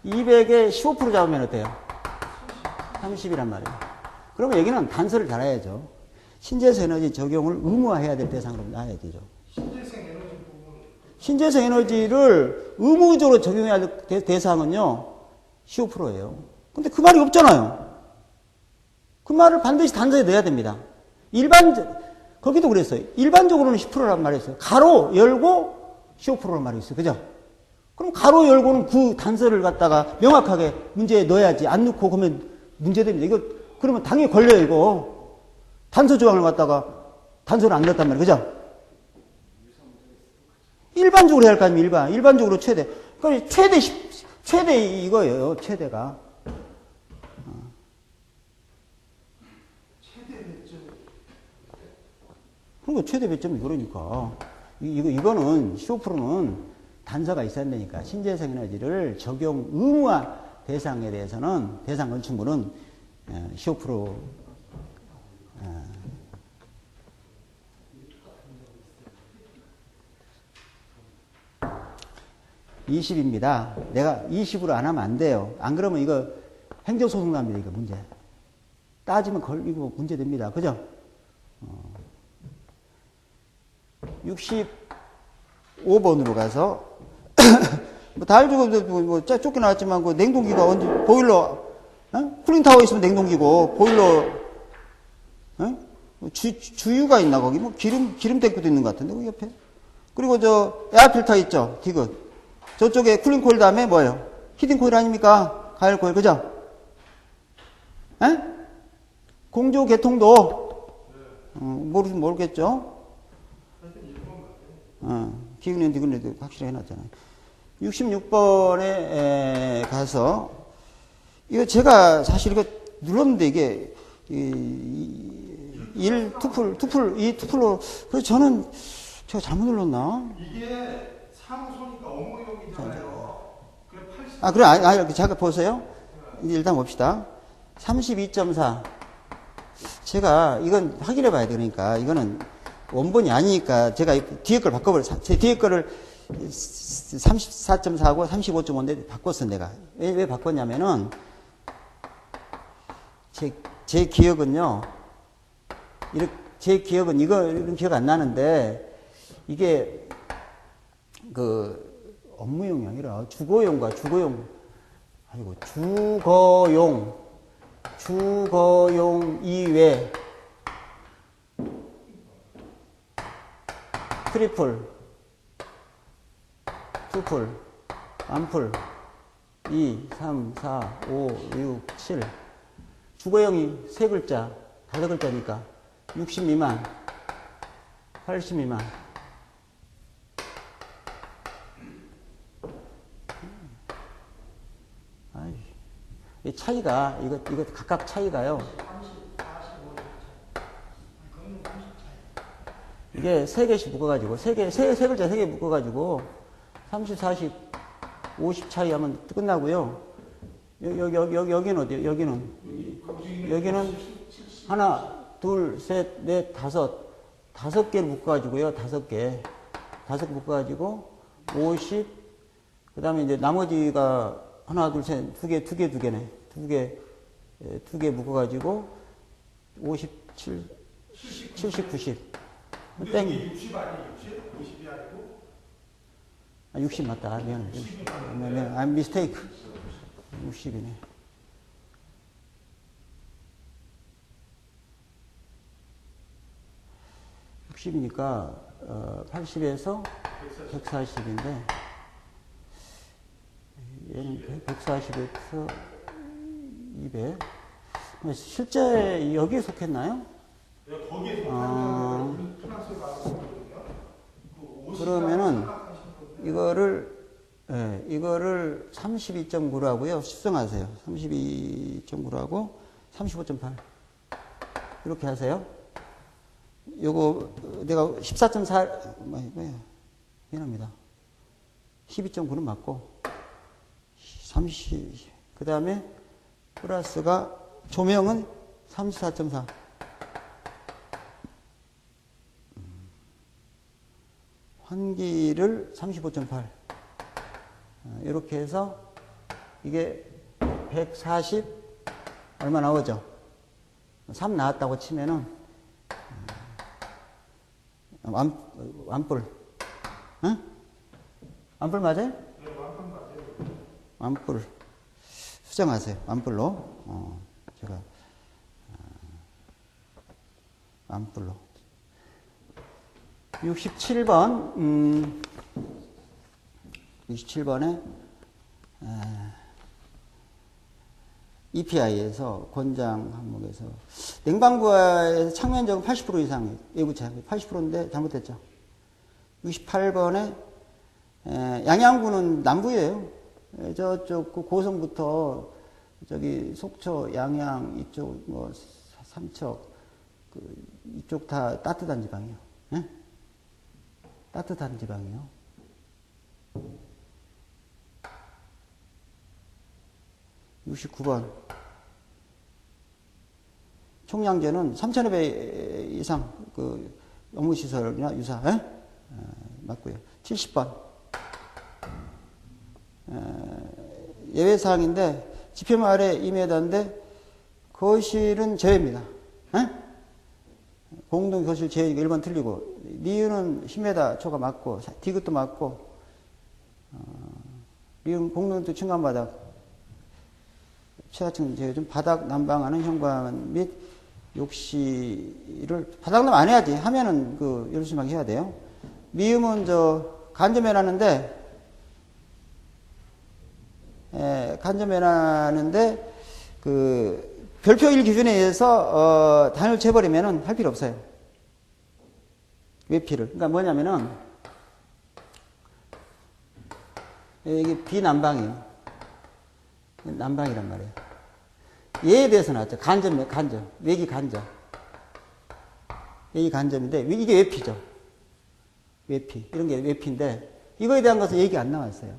200에 15% 잡으면 어때요? 30이란 말이에요. 그러면 여기는 단서를 달아야죠. 신재생 에너지 적용을 의무화해야 될 대상으로 놔야 되죠. 신재생 에너지를 의무적으로 적용해야 될 대상은요, 15%예요. 근데 그 말이 없잖아요. 그 말을 반드시 단서에 넣어야 됩니다. 거기도 그랬어요. 일반적으로는 10%란 말이었어요. 가로 열고 15%란 말이 있어요. 그죠? 그럼 가로 열고는 그 단서를 갖다가 명확하게 문제에 넣어야지. 안 넣고 그러면 문제됩니다. 이거, 그러면 당연히 걸려요, 이거. 단서 조항을 갖다가 단서를 안 넣었단 말이에요. 그죠? 일반적으로 해야 할 거 아닙니까? 일반적으로 최대. 그러니까 최대 이거예요, 최대가. 그러니까 최대 배점이 그러니까. 이거는 15%는 단서가 있어야 되니까. 신재생 에너지를 적용 의무화 대상에 대해서는, 대상 건축물은 15%, 20입니다. 내가 20으로 안 하면 안 돼요. 안 그러면 이거 행정소송 납니다. 이거 문제. 따지면 걸리고 문제 됩니다. 그죠? 65번으로 가서, 뭐 다 알고, 뭐, 쫓겨 나왔지만, 그 냉동기가 언제, 보일러, 쿨링타워 있으면 냉동기고, 보일러, 주유가 있나, 거기? 뭐, 기름 탱크도 있는 것 같은데, 거기 옆에. 그리고 에어필터 있죠? 디귿. 저쪽에 쿨링코일 다음에 뭐예요? 히팅코일 아닙니까? 가열코일, 그죠? 공조 개통도, 모르겠죠? 기근에 디귿에도 확실히 해놨잖아요. 66번에 가서, 이거 제가 사실 이거 눌렀는데 이게, 이 투풀로, 그래서 저는 제가 잘못 눌렀나? 이게 사무소니까 업무용이잖아요. 그래, 잠깐 보세요. 이제 일단 봅시다. 32.4. 제가 이건 확인해 봐야 되니까, 이거는 원본이 아니니까 제가 뒤에 걸 바꿔버렸어요. 제 뒤에 거를 34.4하고 35.5인데 바꿨어, 내가. 왜 바꿨냐면은, 제 기억은요, 제 기억은 이런 기억 안 나는데, 이게, 업무용이 아니라 주거용, 주거용 이외, 트리플, 투풀, 암풀, 2, 3, 4, 5, 6, 7. 주거용이 3글자, 5글자니까 60 미만, 80 미만. 이 차이가, 이거 각각 차이가요. 이게 3개씩 묶어가지고, 세 글자 3개 묶어가지고, 30, 40, 50 차이 하면 끝나고요. 여기는 어디요? 여기는 하나, 둘, 셋, 넷, 다섯 개를 묶어가지고요. 다섯 개 묶어가지고 50, 그 다음에 이제 나머지가 하나, 둘, 셋, 두 개네. 두 개 묶어가지고 57, 70, 90. 땡. 60 아니에요? 60? 50이 아니고? 60 맞다. 미안해. I'm mistake. 60이네. 이니까 80에서 140인데 얘는 140에서 200. 실제 여기에 속했나요? 네, 거기에 속하면 플러스 나왔거든요. 그러면은 이거를 32.9라고요. 수정하세요. 32.9라고 35.8 이렇게 하세요. 요거 내가 14.4 뭐야? 미안합니다. 12.9는 맞고 30 그다음에 플러스가 조명은 34.4 환기를 35.8 이렇게 해서 이게 140 얼마 나오죠? 3 나왔다고 치면은 완불 응? 완불 맞아요? 네, 완불 맞아요. 완불 수정하세요. 완불로 제가 완불로 67번 67번에 EPI에서 권장 항목에서 냉방부하에서 창면적은 80% 이상 외부차 80%인데 잘못됐죠. 68번에 양양구는 남부예요. 저쪽 고성부터 저기 속초, 양양 이쪽 뭐 삼척 이쪽 다 따뜻한 지방이요. 예? 따뜻한 지방이요. (69번) 총량제는 3,500 이상 그 업무시설이나 유사 맞고요. 70번 예외사항인데 지표면 아래 2m인데 거실은 제외입니다. 공동 거실 제외 1번 틀리고 니은은 10m 초가 맞고 디귿도 맞고 니은 공동도 층간바닥 최하층 제외 중 바닥 난방하는 현관 및 욕실을 바닥난 안 해야지 하면은 그 열심하게 해야 돼요. 미음은 간접면하는데 간접면하는데 그 별표 1 기준에 의해서 단위를 재버리면은 할 필요 없어요. 외피를. 그러니까 뭐냐면은 이게 비난방이에요. 난방이란 말이에요. 얘에 대해서 나왔죠. 간접. 외기 간접. 외기 간접인데 이게 외피죠. 외피. 이런 게 외피인데 이거에 대한 것은 얘기 안 나왔어요.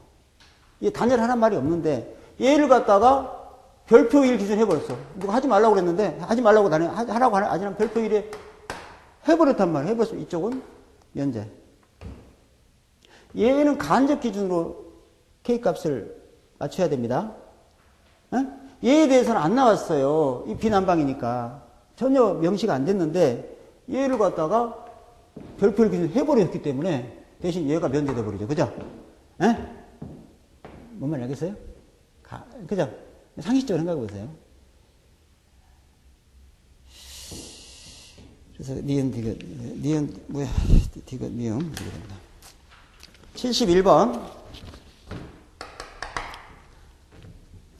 이게 단열 하란 말이 없는데 얘를 갖다가 별표 1 기준 해버렸어. 누가 하지 말라고 그랬는데 하지 말라고 나는 하라고 하지만 별표 1에 해버렸단 말이에요. 해버렸어. 이쪽은 면제. 얘는 간접 기준으로 K값을 맞춰야 됩니다. 얘에 대해서는 안 나왔어요. 이 비난방이니까. 전혀 명시가 안 됐는데 얘를 갖다가 별표 1 기준 해버렸기 때문에 대신 얘가 면제돼 버리죠. 그죠? 뭔 말인지 알겠어요? 그죠? 상식적으로 생각해 보세요. 그래서 니은 디귿 미음 이렇게 됩니다. 71번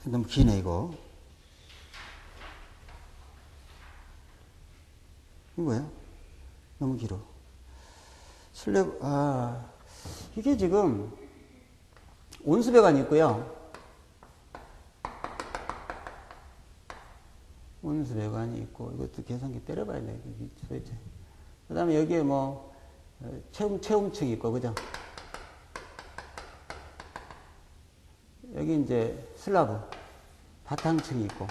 너무 기네 이거. 이거 뭐야? 너무 길어. 슬래브 이게 지금 온수배관이 있고요. 온수배관이 있고 이것도 계산기 때려봐야 돼. 도대체. 그 다음에 여기에 뭐 체험층이 있고 그죠? 여기 이제 슬라브, 바탕층이 있고,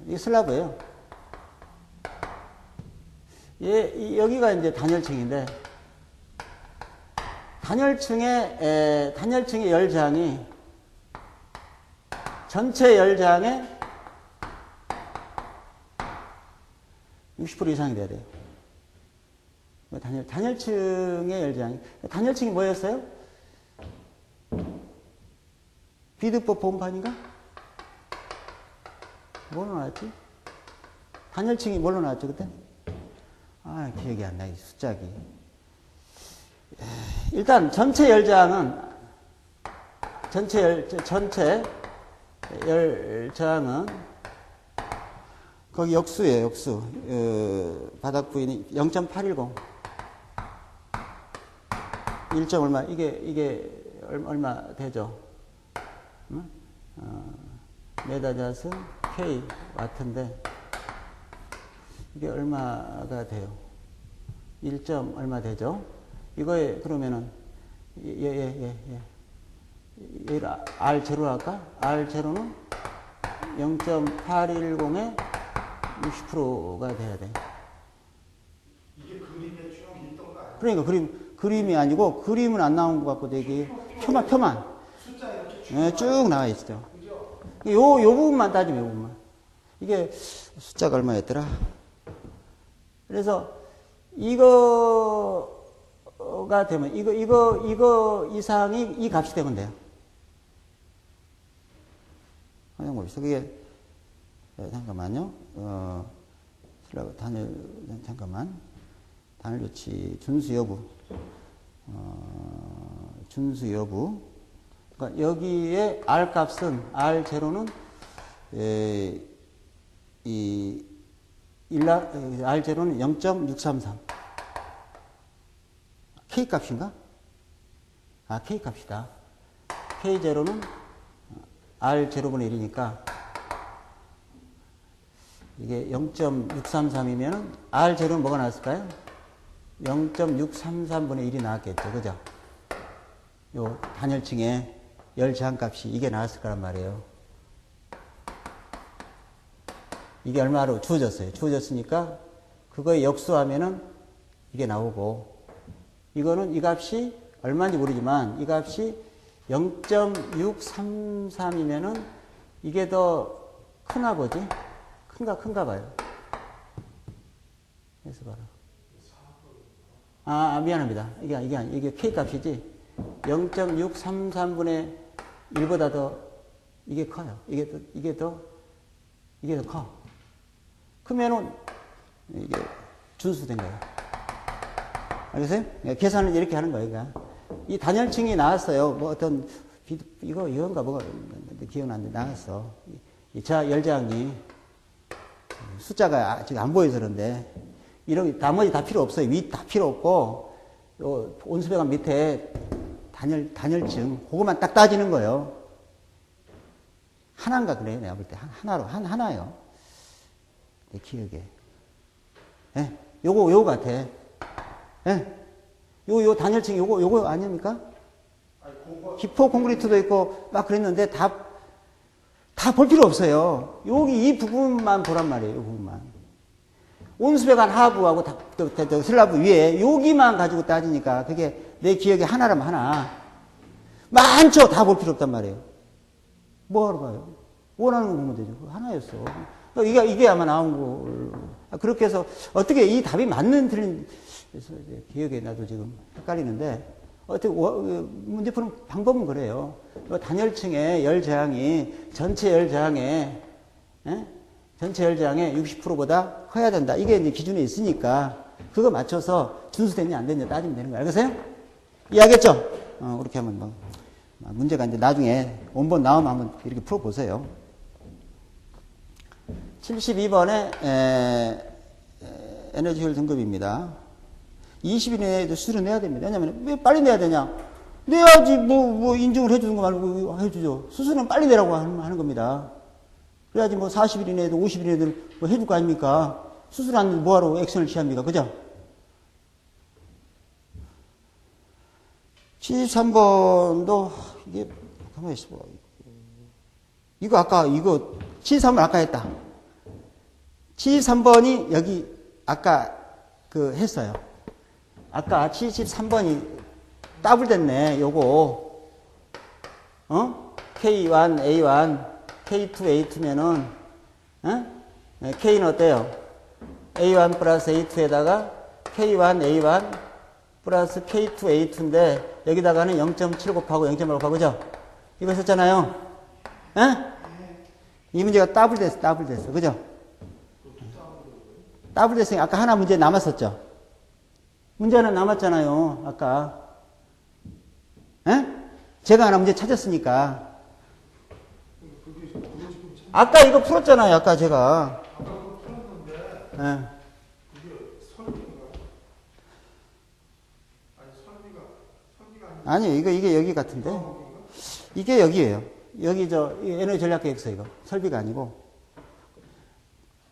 이게 슬라브예요. 여기가 이제 단열층인데, 단열층의 열장이 전체 열장의 60% 이상이 돼야 돼요. 단열층의 열장이. 단열층이 뭐였어요? 비드법 보험판인가? 뭘로 나왔지? 단열층이 뭘로 나왔죠, 그때? 아, 기억이 안 나, 이 숫자기. 일단, 전체 열장은, 거기 역수예요, 역수. 바닥 부인이 0.810. 1점 얼마, 이게 얼마 되죠? 응? 메가자스 K 와트인데, 이게 얼마가 돼요? 1점 얼마 되죠? 이거에, 그러면은, R0로 할까? R0는 0.810에 60%가 돼야 돼. 이게 그림에 쭉 있던 거 아니에요? 그러니까 그림이 아니고, 그림은 안 나온 것 같고, 되게 표만. 숫자 이렇게 쭉, 예, 쭉 나와 있죠. 그죠? 요 부분만 따지면, 요 부분만. 이게 숫자가 얼마였더라? 그래서, 이거가 되면, 이거 이상이 이 값이 되면 돼요. 화장법에서 그게, 잠깐만요. 잠깐만. 단일 조치, 준수 여부. 준수 여부. 그러니까 여기에 R 값은, R0는, R0는 0.633. K 값인가? 아, K 값이다. K0는 R0분의 1이니까, 이게 0.633이면은, R0는 뭐가 나왔을까요? 0.633분의 1이 나왔겠죠. 그죠? 요 단열층의 열 제한값이 이게 나왔을 거란 말이에요. 이게 얼마로 주어졌어요. 주어졌으니까 그거에 역수하면은 이게 나오고, 이거는 이 값이 얼마인지 모르지만 이 값이 0.633이면은 이게 더 크나 보지? 큰가 봐요. 그래서 봐라. 미안합니다. 이게 K 값이지. 0.633분의 1보다 더, 이게 커요. 이게 더 커. 그러면은, 이게 준수된 거예요. 알겠어요? 계산을 이렇게 하는 거예요. 그러니까. 이 단열층이 나왔어요. 뭐 어떤, 이건가 뭐가, 기억나는데 나왔어. 자, 열장이, 숫자가 지금 안 보여서 그런데, 나머지 다 필요 없어요. 위 다 필요 없고, 요 온수배관 밑에 단열층, 그거만 딱 따지는 거예요. 하나인가 그래요. 내가 볼 때. 하나요. 내 기억에. 예? 요거 같아. 예? 요 단열층 요거 아닙니까? 기포 콘크리트도 있고, 막 그랬는데 다 볼 필요 없어요. 여기 이 부분만 보란 말이에요. 이 부분만. 온수배관 하부하고 슬라브 위에 여기만 가지고 따지니까 그게 내 기억에 하나라면 하나. 많죠. 다 볼 필요 없단 말이에요. 뭐하러 봐요? 원하는 거 보면 되죠. 하나였어. 이게 아마 나온 거. 그렇게 해서 어떻게 이 답이 맞는 틀린, 그래서 기억에 나도 지금 헷갈리는데, 어떻게 문제 푸는 방법은 그래요. 단열층의 열 저항이 전체 열 저항의 60%보다 커야 된다. 이게 이제 기준에 있으니까 그거 맞춰서 준수됐냐 안 됐냐 따지면 되는 거예요. 알겠어요? 이해하겠죠? 그렇게 하면 뭐 문제가 이제 나중에 원본 나오면 한번 이렇게 풀어보세요. 72번에 에너지 효율 등급입니다. 20일 내에도 수수료 내야 됩니다. 왜냐면 왜 빨리 내야 되냐? 내야지 뭐 인증을 해주는 거 말고 해주죠. 수수료는 빨리 내라고 하는 겁니다. 그래야지 뭐 40일 이내에도 50일 이내에도 뭐 해줄 거 아닙니까? 수수료 안 내면 뭐하러 액션을 취합니까? 그죠? 73번도 이게, 가만히 있어봐. 이거 아까, 이거, 73번 아까 했다. 73번이 여기, 아까 그 했어요. 아까 73번이 더블 됐네, 요거. K1, A1, K2, A2면은, K는 어때요? A1 플러스 A2에다가 K1, A1 플러스 K2, A2인데, 여기다가는 0.7 곱하고 0.8 곱하고, 그죠? 이거 했었잖아요. 이 문제가 더블 됐어. 그죠? 더블 됐으니 아까 하나 문제 남았었죠? 문제 하나 남았잖아요, 아까. 제가 하나 문제 찾았으니까. 아까 이거 풀었잖아요, 아까 제가. 아니, 이게 여기 같은데. 이게 여기예요. 여기 에너지 전략 계획서 이거. 설비가 아니고.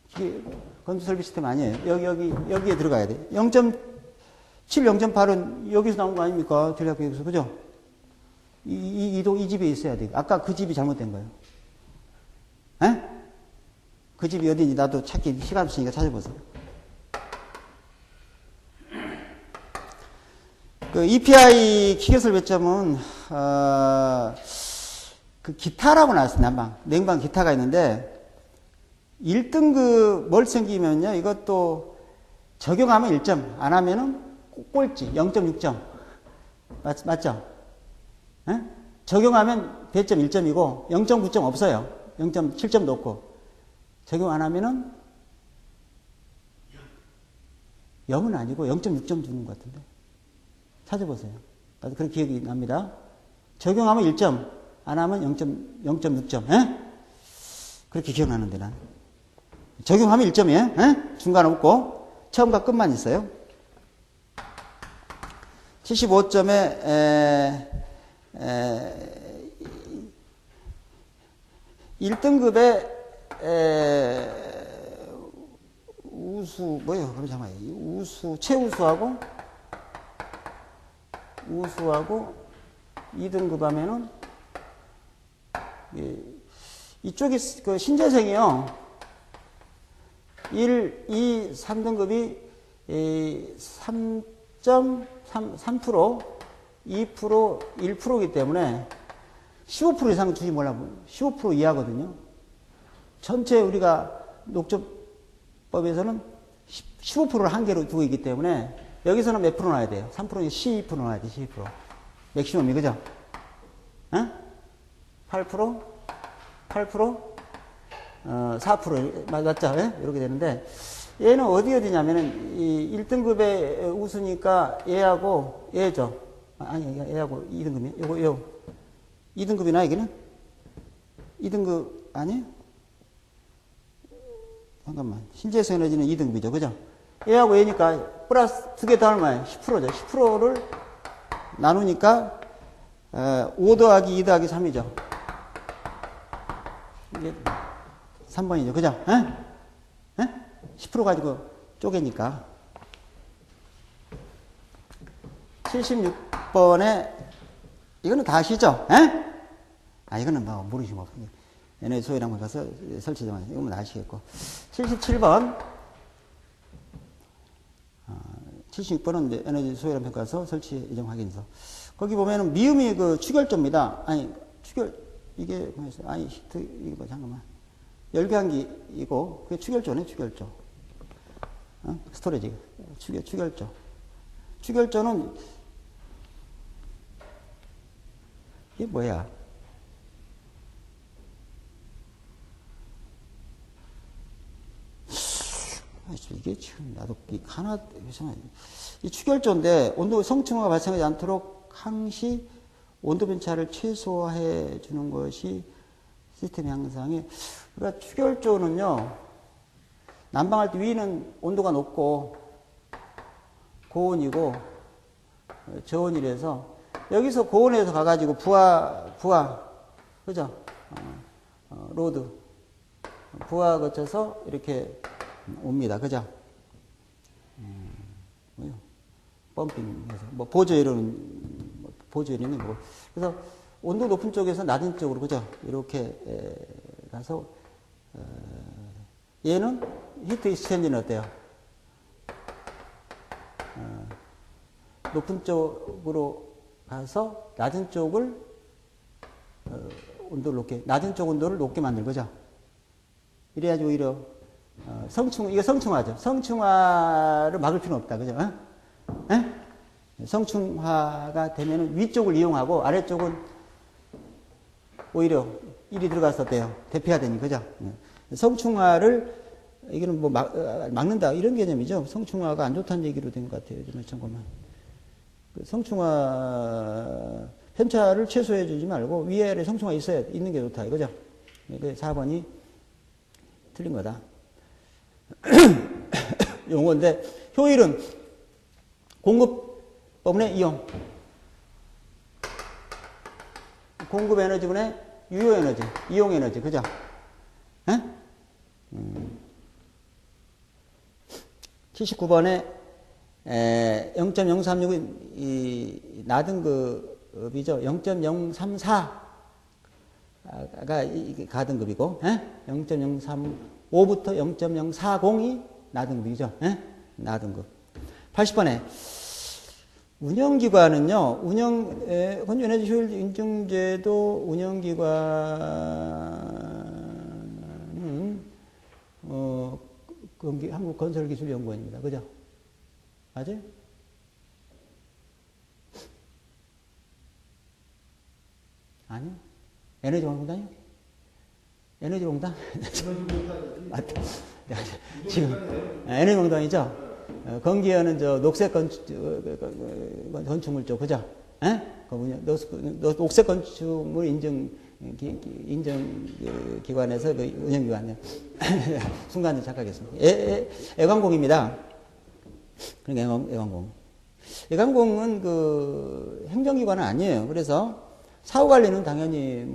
이게 건조 설비 시스템 아니에요. 여기에 들어가야 돼. 0.7, 0.8은 여기서 나온 거 아닙니까? 전략 계획서. 그죠? 이 집에 있어야 돼. 아까 그 집이 잘못된 거예요. 그 집이 어딘지 나도 찾기 시간 없으니까 찾아보세요. 그 EPI 기계설 배점은 그 기타라고 나왔어요. 냉방 기타가 있는데 1등급 뭘 챙기면요. 이것도 적용하면 1점, 안 하면은 꼴찌 0.6점. 맞죠? 적용하면 배점 1점이고 0.9점 없어요. 0.7점도 없고. 적용 안 하면은 0은 아니고 0.6점 주는 것 같은데. 찾아보세요. 나도 그런 기억이 납니다. 적용하면 1점, 안 하면 0.6점. 그렇게 기억나는데, 난. 적용하면 1점이에요. 중간 없고, 처음과 끝만 있어요. 75점에, 1등급에, 최우수하고, 우수하고 2등급 하면은 이쪽이 그 신재생이요. 1, 2, 3등급이 3.3%, 2%, 1%이기 때문에 15% 이상 주지 몰라. 15% 이하거든요. 전체 우리가 녹조법에서는 15%를 한계로 두고 있기 때문에 여기서는 몇 프로 나와야 돼요? 3%는 12% 나와야 돼, 12%. 맥시멈이, 그죠? 8%? 8%? 4%. 맞죠? 이렇게 되는데, 얘는 어디냐면은, 이 1등급의 우수니까 얘하고, 얘죠. 아니, 얘하고 2등급이요? 요거. 2등급이나, 여기는? 2등급, 아니에요? 잠깐만. 신재생 에너지는 2등급이죠. 그죠? 얘하고 얘니까 플러스 두 개 더 얼마예요? 10%죠. 10%를 나누니까 5 더하기 2 더하기 3이죠. 이게 3번이죠. 그죠? 10% 가지고 쪼개니까. 76번에 이거는 다 아시죠? 이거는 뭐 모르시면 얘네 소위랑 가서 설치 좀 하세요. 이거는 다 아시겠고. 77번 76번은 이제 에너지 소요량 평가서 설치 예정 확인서. 거기 보면은 미음이 그 추결조입니다. 아니, 이게 뭐였어요? 아니, 히트, 이거 뭐, 잠깐만. 열교환기이고, 그게 추결조네, 추결조. 스토리지. 추결조. 추결조는, 이게 뭐야? 이게 지금 나도 하나 이 추결조인데 온도 성층화가 발생하지 않도록 항시 온도 변차를 최소화해 주는 것이 시스템 향상에. 그러니까 추결조는요, 난방할 때 위는 온도가 높고 고온이고 저온이라서 여기서 고온에서 가가지고 부하 그죠? 로드 부하 거쳐서 이렇게 옵니다. 그죠? 펌핑해서. 뭐, 보조율은, 보조율이는 뭐. 그래서, 온도 높은 쪽에서 낮은 쪽으로, 그죠? 이렇게 가서, 얘는 히트 익스체인지는 어때요? 높은 쪽으로 가서 낮은 쪽을 온도를 높게, 낮은 쪽 온도를 높게 만들 거죠. 이래야지 오히려 이거 성충화죠. 성충화를 막을 필요는 없다, 그죠? 성충화가 되면은 위쪽을 이용하고 아래쪽은 오히려 일이 들어가서 어때요? 대피하되니, 그죠? 성충화를 이거는 뭐 막는다 이런 개념이죠. 성충화가 안 좋다는 얘기로 된 것 같아요. 요즘에 잠깐만. 성충화 편차를 최소화해 주지 말고 위에 아래 성충화 있는 게 좋다 이거죠. 4번이 틀린 거다. 용어인데 효율은 공급분의 이용. 공급 에너지분의 유효 에너지, 이용 에너지, 그죠? 79번에 0.036은 이 나등급이죠. 0.034가 가등급이고 0.035부터 0.040이 나등급이죠. 나등급. 80번에 운영기관은요. 건조에너지 효율 인증제도 운영기관은 한국건설기술연구원입니다. 그죠? 맞아요? 아니요. 에너지공단이요? 에너지공단? 맞다. 지금 에너지공단이죠? 건기현은 녹색 건축물 쪽, 그죠? 녹색 건축물 인증 기관에서 운영기관이요. 순간 착각했습니다. 애관공입니다. 그러니까 애관공. 애관공은 행정기관은 아니에요. 그래서 사후관리는 당연히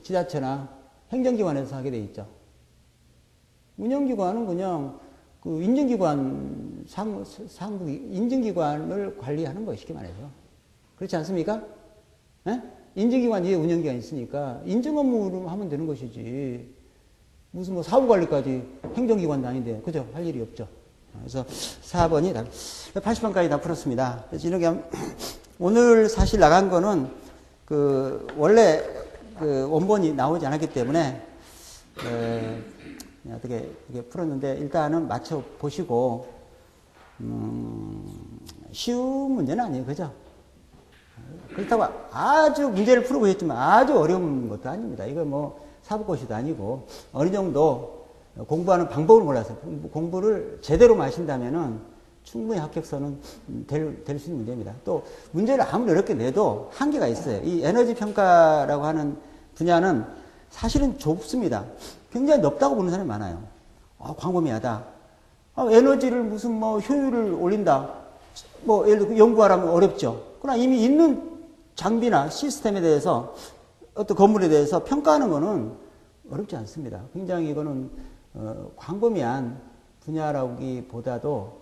지자체나 행정기관에서 하게 돼 있죠. 운영기관은 그냥 인증기관, 인증기관을 관리하는 거 쉽게 말해서. 그렇지 않습니까? 인증기관 위에 운영기관이 있으니까 인증 업무를 하면 되는 것이지. 무슨 사후관리까지 행정기관도 아닌데, 그죠? 할 일이 없죠. 그래서 4번이 80번까지 다 풀었습니다. 그래서 이렇게 하면 오늘 사실 나간 거는 원래 원본이 나오지 않았기 때문에 어떻게 풀었는데 일단은 맞춰 보시고 쉬운 문제는 아니에요, 그죠? 그렇다고 아주 문제를 풀고 했지만 아주 어려운 것도 아닙니다. 이거 사법고시도 아니고 어느 정도 공부하는 방법을 몰라서 공부를 제대로 마신다면은 충분히 합격선은 될 수 있는 문제입니다. 또 문제를 아무리 어렵게 내도 한계가 있어요. 이 에너지 평가라고 하는 분야는 사실은 좁습니다. 굉장히 넓다고 보는 사람이 많아요. 광범위하다. 에너지를 무슨 효율을 올린다. 예를 들어 연구하라면 어렵죠. 그러나 이미 있는 장비나 시스템에 대해서 어떤 건물에 대해서 평가하는 거는 어렵지 않습니다. 굉장히 이거는 광범위한 분야라기보다도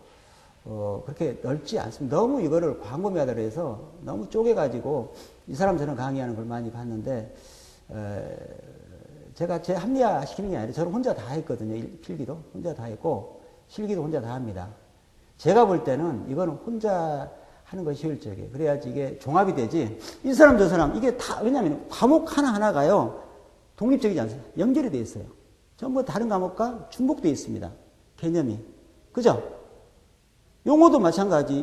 그렇게 넓지 않습니다. 너무 이거를 광범위하다 그래서 너무 쪼개가지고 이 사람 저는 강의하는 걸 많이 봤는데 제가 제 합리화시키는 게 아니라 저는 혼자 다 했거든요. 필기도 혼자 다 했고 실기도 혼자 다 합니다. 제가 볼 때는 이거는 혼자 하는 것이 효율적이에요. 그래야지 이게 종합이 되지. 이 사람 저 사람 이게 다 왜냐하면 과목 하나하나가요 독립적이지 않습니다. 연결이 되어 있어요. 전부 다른 과목과 중복되어 있습니다. 개념이. 그죠? 용어도 마찬가지.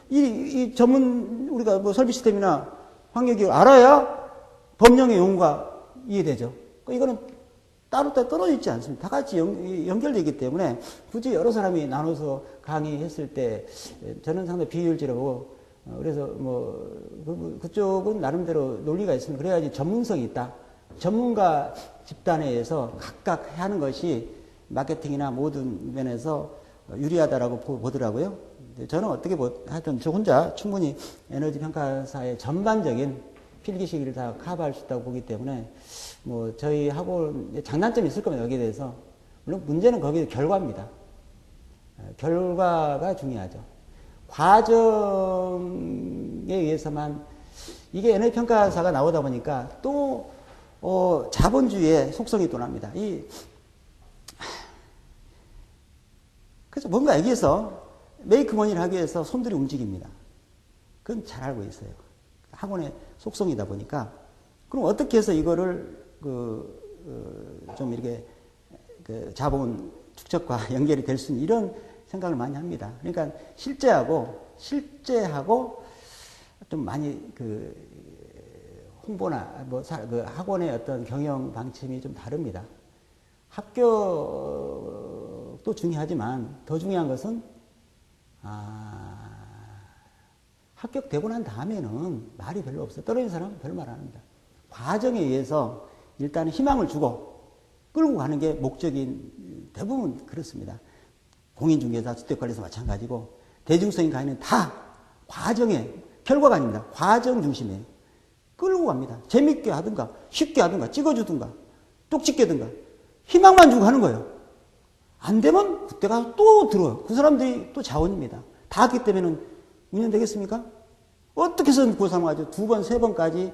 이 전문 우리가 설비 시스템이나 환경기술 알아야 법령의 용어가 이해되죠. 이거는 따로따로 떨어져 있지 않습니다. 다 같이 연결되어 있기 때문에 굳이 여러 사람이 나눠서 강의했을 때 저는 상당히 비효율적이라고 그래서 그쪽은 나름대로 논리가 있습니다. 그래야지 전문성이 있다. 전문가 집단에 의해서 각각 하는 것이 마케팅이나 모든 면에서 유리하다라고 보더라고요. 저는 어떻게 하여튼 저 혼자 충분히 에너지 평가사의 전반적인 필기 시기를 다 커버할 수 있다고 보기 때문에 저희 학원 장단점이 있을 겁니다. 여기에 대해서. 물론 문제는 거기 결과입니다. 결과가 중요하죠. 과정에 의해서만 이게 NA 평가사가 나오다 보니까 또 자본주의의 속성이 또 납니다. 그래서 뭔가 여기에서 메이크머니를 하기 위해서 손들이 움직입니다. 그건 잘 알고 있어요. 학원의 속성이다 보니까. 그럼 어떻게 해서 이거를 좀 이렇게 자본 축적과 연결이 될 수 있는 이런 생각을 많이 합니다. 그러니까 실제하고 좀 많이 홍보나 학원의 어떤 경영 방침이 좀 다릅니다. 합격도 중요하지만 더 중요한 것은 합격되고 난 다음에는 말이 별로 없어요. 떨어진 사람은 별로 말 안 합니다. 과정에 의해서 일단은 희망을 주고 끌고 가는 게 목적인 대부분 그렇습니다. 공인중개사, 주택관리사 마찬가지고 대중성인 강의는 다 과정에 결과가 아닙니다. 과정 중심이에요. 끌고 갑니다. 재밌게 하든가 쉽게 하든가 찍어주든가 똑찍게든가 희망만 주고 하는 거예요. 안 되면 그때가 또 들어요. 그 사람들이 또 자원입니다. 다 했기 때문에 운영되겠습니까? 어떻게 해서든 그 사람 가지고 2번, 3번까지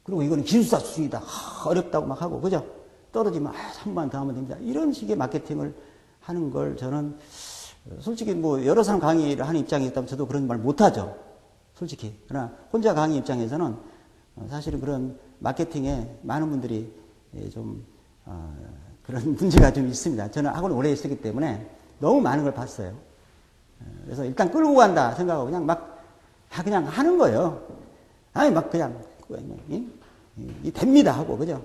그리고 이거는 기술사 수준이다. 어렵다고 막 하고 그죠? 떨어지면 3번 더 하면 됩니다. 이런 식의 마케팅을 하는 걸 저는 솔직히 뭐 여러 사람 강의를 하는 입장에 있다면 저도 그런 말 못하죠. 솔직히. 그러나 혼자 강의 입장에서는 사실은 그런 마케팅에 많은 분들이 좀 그런 문제가 좀 있습니다. 저는 학원을 오래 했었기 때문에 너무 많은 걸 봤어요. 그래서 일단 끌고 간다 생각하고 그냥 그냥 하는 거예요. 아니 막 그냥 됩니다 하고 그죠?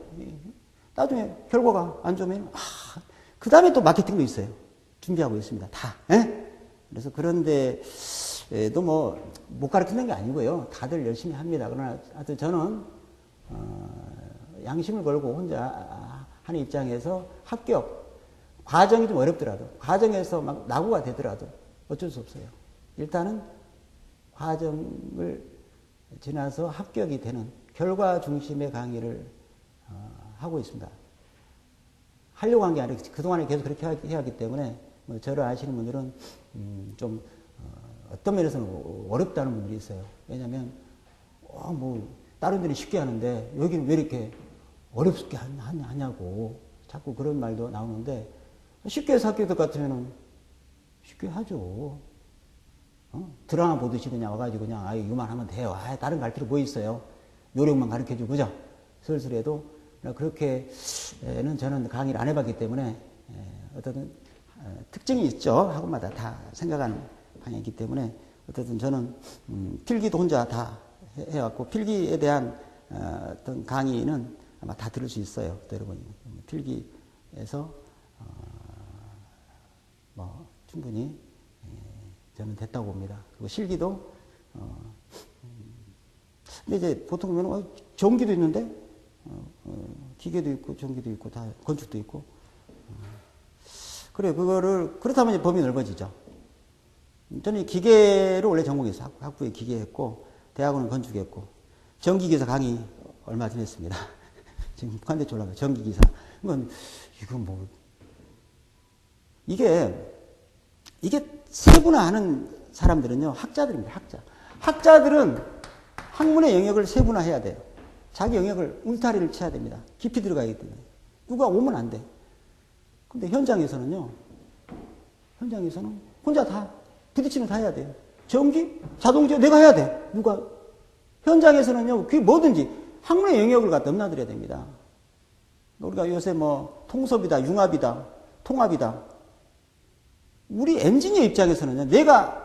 나중에 결과가 안 좋으면 그 다음에 또 마케팅도 있어요. 준비하고 있습니다. 다. 그래서 그런데 또 못 가르치는 게 아니고요. 다들 열심히 합니다. 그러나 하여튼 저는 양심을 걸고 혼자 하는 입장에서 합격 과정이 좀 어렵더라도 과정에서 막 낙오가 되더라도 어쩔 수 없어요. 일단은 과정을 지나서 합격이 되는 결과 중심의 강의를 하고 있습니다. 하려고 한 게 아니라 그동안에 계속 그렇게 해왔기 때문에 저를 아시는 분들은 좀 어떤 면에서는 어렵다는 분들이 있어요. 왜냐하면 다른 데는 쉽게 하는데 여기는 왜 이렇게 어렵게 하냐고 자꾸 그런 말도 나오는데 쉽게 해서 합격될 것 같으면 쉽게 하죠. 드라마 보듯이 그냥 와가지고 그냥 이거만 하면 돼요. 다른 갈 필요 뭐 있어요. 요령만 가르쳐주고 그죠? 슬슬해도 그렇게는 저는 강의를 안 해봤기 때문에 어떤 특징이 있죠. 학원마다 다 생각하는 방향이기 때문에 어쨌든 저는 필기도 혼자 다 해왔고 필기에 대한 어떤 강의는 아마 다 들을 수 있어요. 또 여러분이 필기에서 충분히 저는 됐다고 봅니다. 그리고 실기도 근데 이제 보통 보면 전기도 있는데 기계도 있고 전기도 있고 다 건축도 있고 그래 그렇다면 이제 범위 넓어지죠. 저는 기계를 원래 전공했어요. 학부에 기계했고 대학원은 건축했고 전기기사 강의 얼마 전에 했습니다. 지금 북한대출 올라가요. 전기기사. 이건 이게 세분화하는 사람들은요 학자들입니다. 학자들은 학문의 영역을 세분화해야 돼요. 자기 영역을 울타리를 쳐야 됩니다. 깊이 들어가기 때문에 누가 오면 안 돼. 근데 현장에서는 혼자 다 부딪히면 다 해야 돼요. 전기, 자동차 내가 해야 돼. 누가 현장에서는요 그게 뭐든지 학문의 영역을 갖다 넘나들어야 됩니다. 우리가 요새 통섭이다, 융합이다, 통합이다. 우리 엔지니어 입장에서는요 내가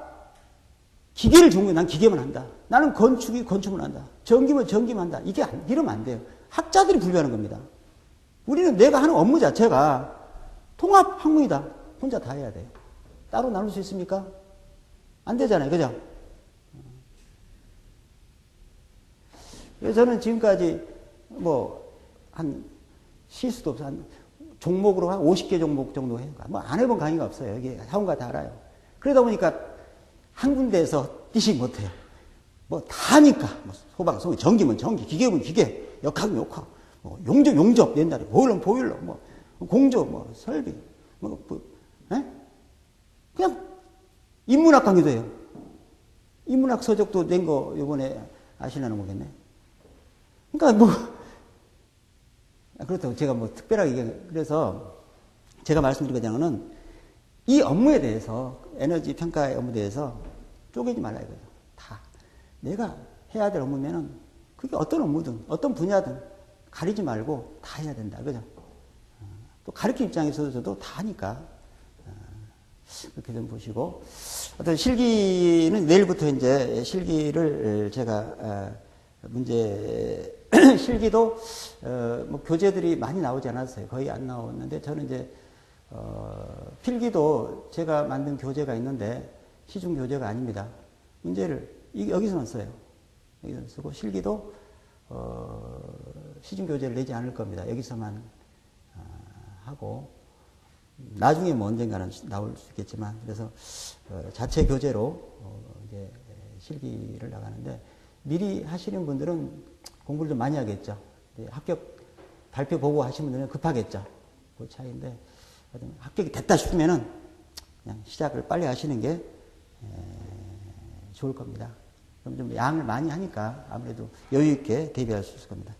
기계를 전공해 난 기계만 한다. 나는 건축이 건축만 한다. 전기면 전기만 한다. 이러면 안 돼요. 학자들이 분류하는 겁니다. 우리는 내가 하는 업무 자체가 통합 학문이다. 혼자 다 해야 돼요. 따로 나눌 수 있습니까? 안 되잖아요. 그죠? 그래서 저는 지금까지 실수도 없어. 종목으로 한 50개 종목 정도 해요. 안 해본 강의가 없어요. 여기 학원가 다 알아요. 그러다 보니까 한 군데에서 뛰지 못해요. 다 하니까. 소방송, 전기면 전기, 기계면 기계, 역학은 역학, 용접, 옛날에 보일러, 공조, 설비, 그냥 인문학 강의도 해요. 인문학 서적도 낸 거 요번에 아시려나 모르겠네. 그러니까 뭐, 그렇다고 제가 뭐 특별하게 그래서 제가 말씀드리자면은 이 업무에 대해서, 에너지 평가의 업무에 대해서 쪼개지 말라 이거죠. 다. 내가 해야 될 업무면은 그게 어떤 업무든, 어떤 분야든 가리지 말고 다 해야 된다. 그죠? 또 가르치 입장에서도 다 하니까. 그렇게 좀 보시고. 어떤 실기는 내일부터 이제 실기를 제가, 실기도, 뭐 교재들이 많이 나오지 않았어요. 거의 안 나왔는데 저는 이제, 필기도 제가 만든 교재가 있는데 시중 교재가 아닙니다. 문제를 여기서만 써요. 여기서 쓰고 실기도 시중 교재를 내지 않을 겁니다. 여기서만 하고 나중에 뭐 언젠가는 나올 수 있겠지만 그래서 자체 교재로 이제 실기를 나가는데 미리 하시는 분들은 공부를 좀 많이 하겠죠. 합격 발표 보고 하시는 분들은 급하겠죠. 그 차이인데 합격이 됐다 싶으면은 그냥 시작을 빨리 하시는 게 좋을 겁니다. 그럼 좀 양을 많이 하니까 아무래도 여유 있게 대비할 수 있을 겁니다.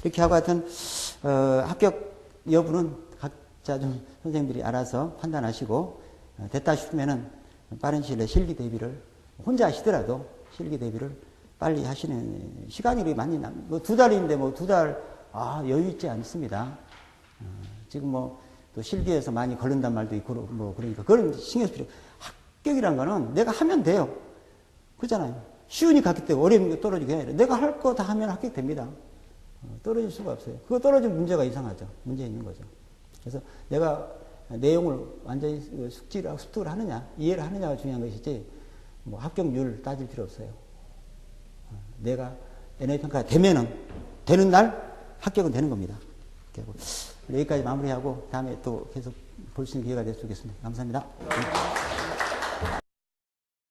이렇게 하고 하여튼 합격 여부는 각자 좀 선생님들이 알아서 판단하시고 됐다 싶으면은 빠른 시일 내에 실기 대비를 혼자 하시더라도 실기 대비를 빨리 하시는 시간이 많이 뭐 2달인데 뭐 2달 여유 있지 않습니다. 지금 뭐 또 실기에서 많이 걸른단 말도 있고 뭐 그러니까 그런 신경 쓸 필요. 합격이란 거는 내가 하면 돼요. 그렇잖아요. 쉬우니까 갔기 때문에 어려움이 떨어지게 아니라 내가 할 거 다 하면 합격됩니다. 떨어질 수가 없어요. 그거 떨어지면 문제가 이상하죠. 문제 있는 거죠. 그래서 내가 내용을 완전히 습득을 하느냐, 이해를 하느냐가 중요한 것이지, 뭐 합격률 따질 필요 없어요. 내가 NA 평가가 되는 날 합격은 되는 겁니다. 여기까지 마무리하고 다음에 또 계속 볼 수 있는 기회가 됐으면 좋겠습니다. 감사합니다.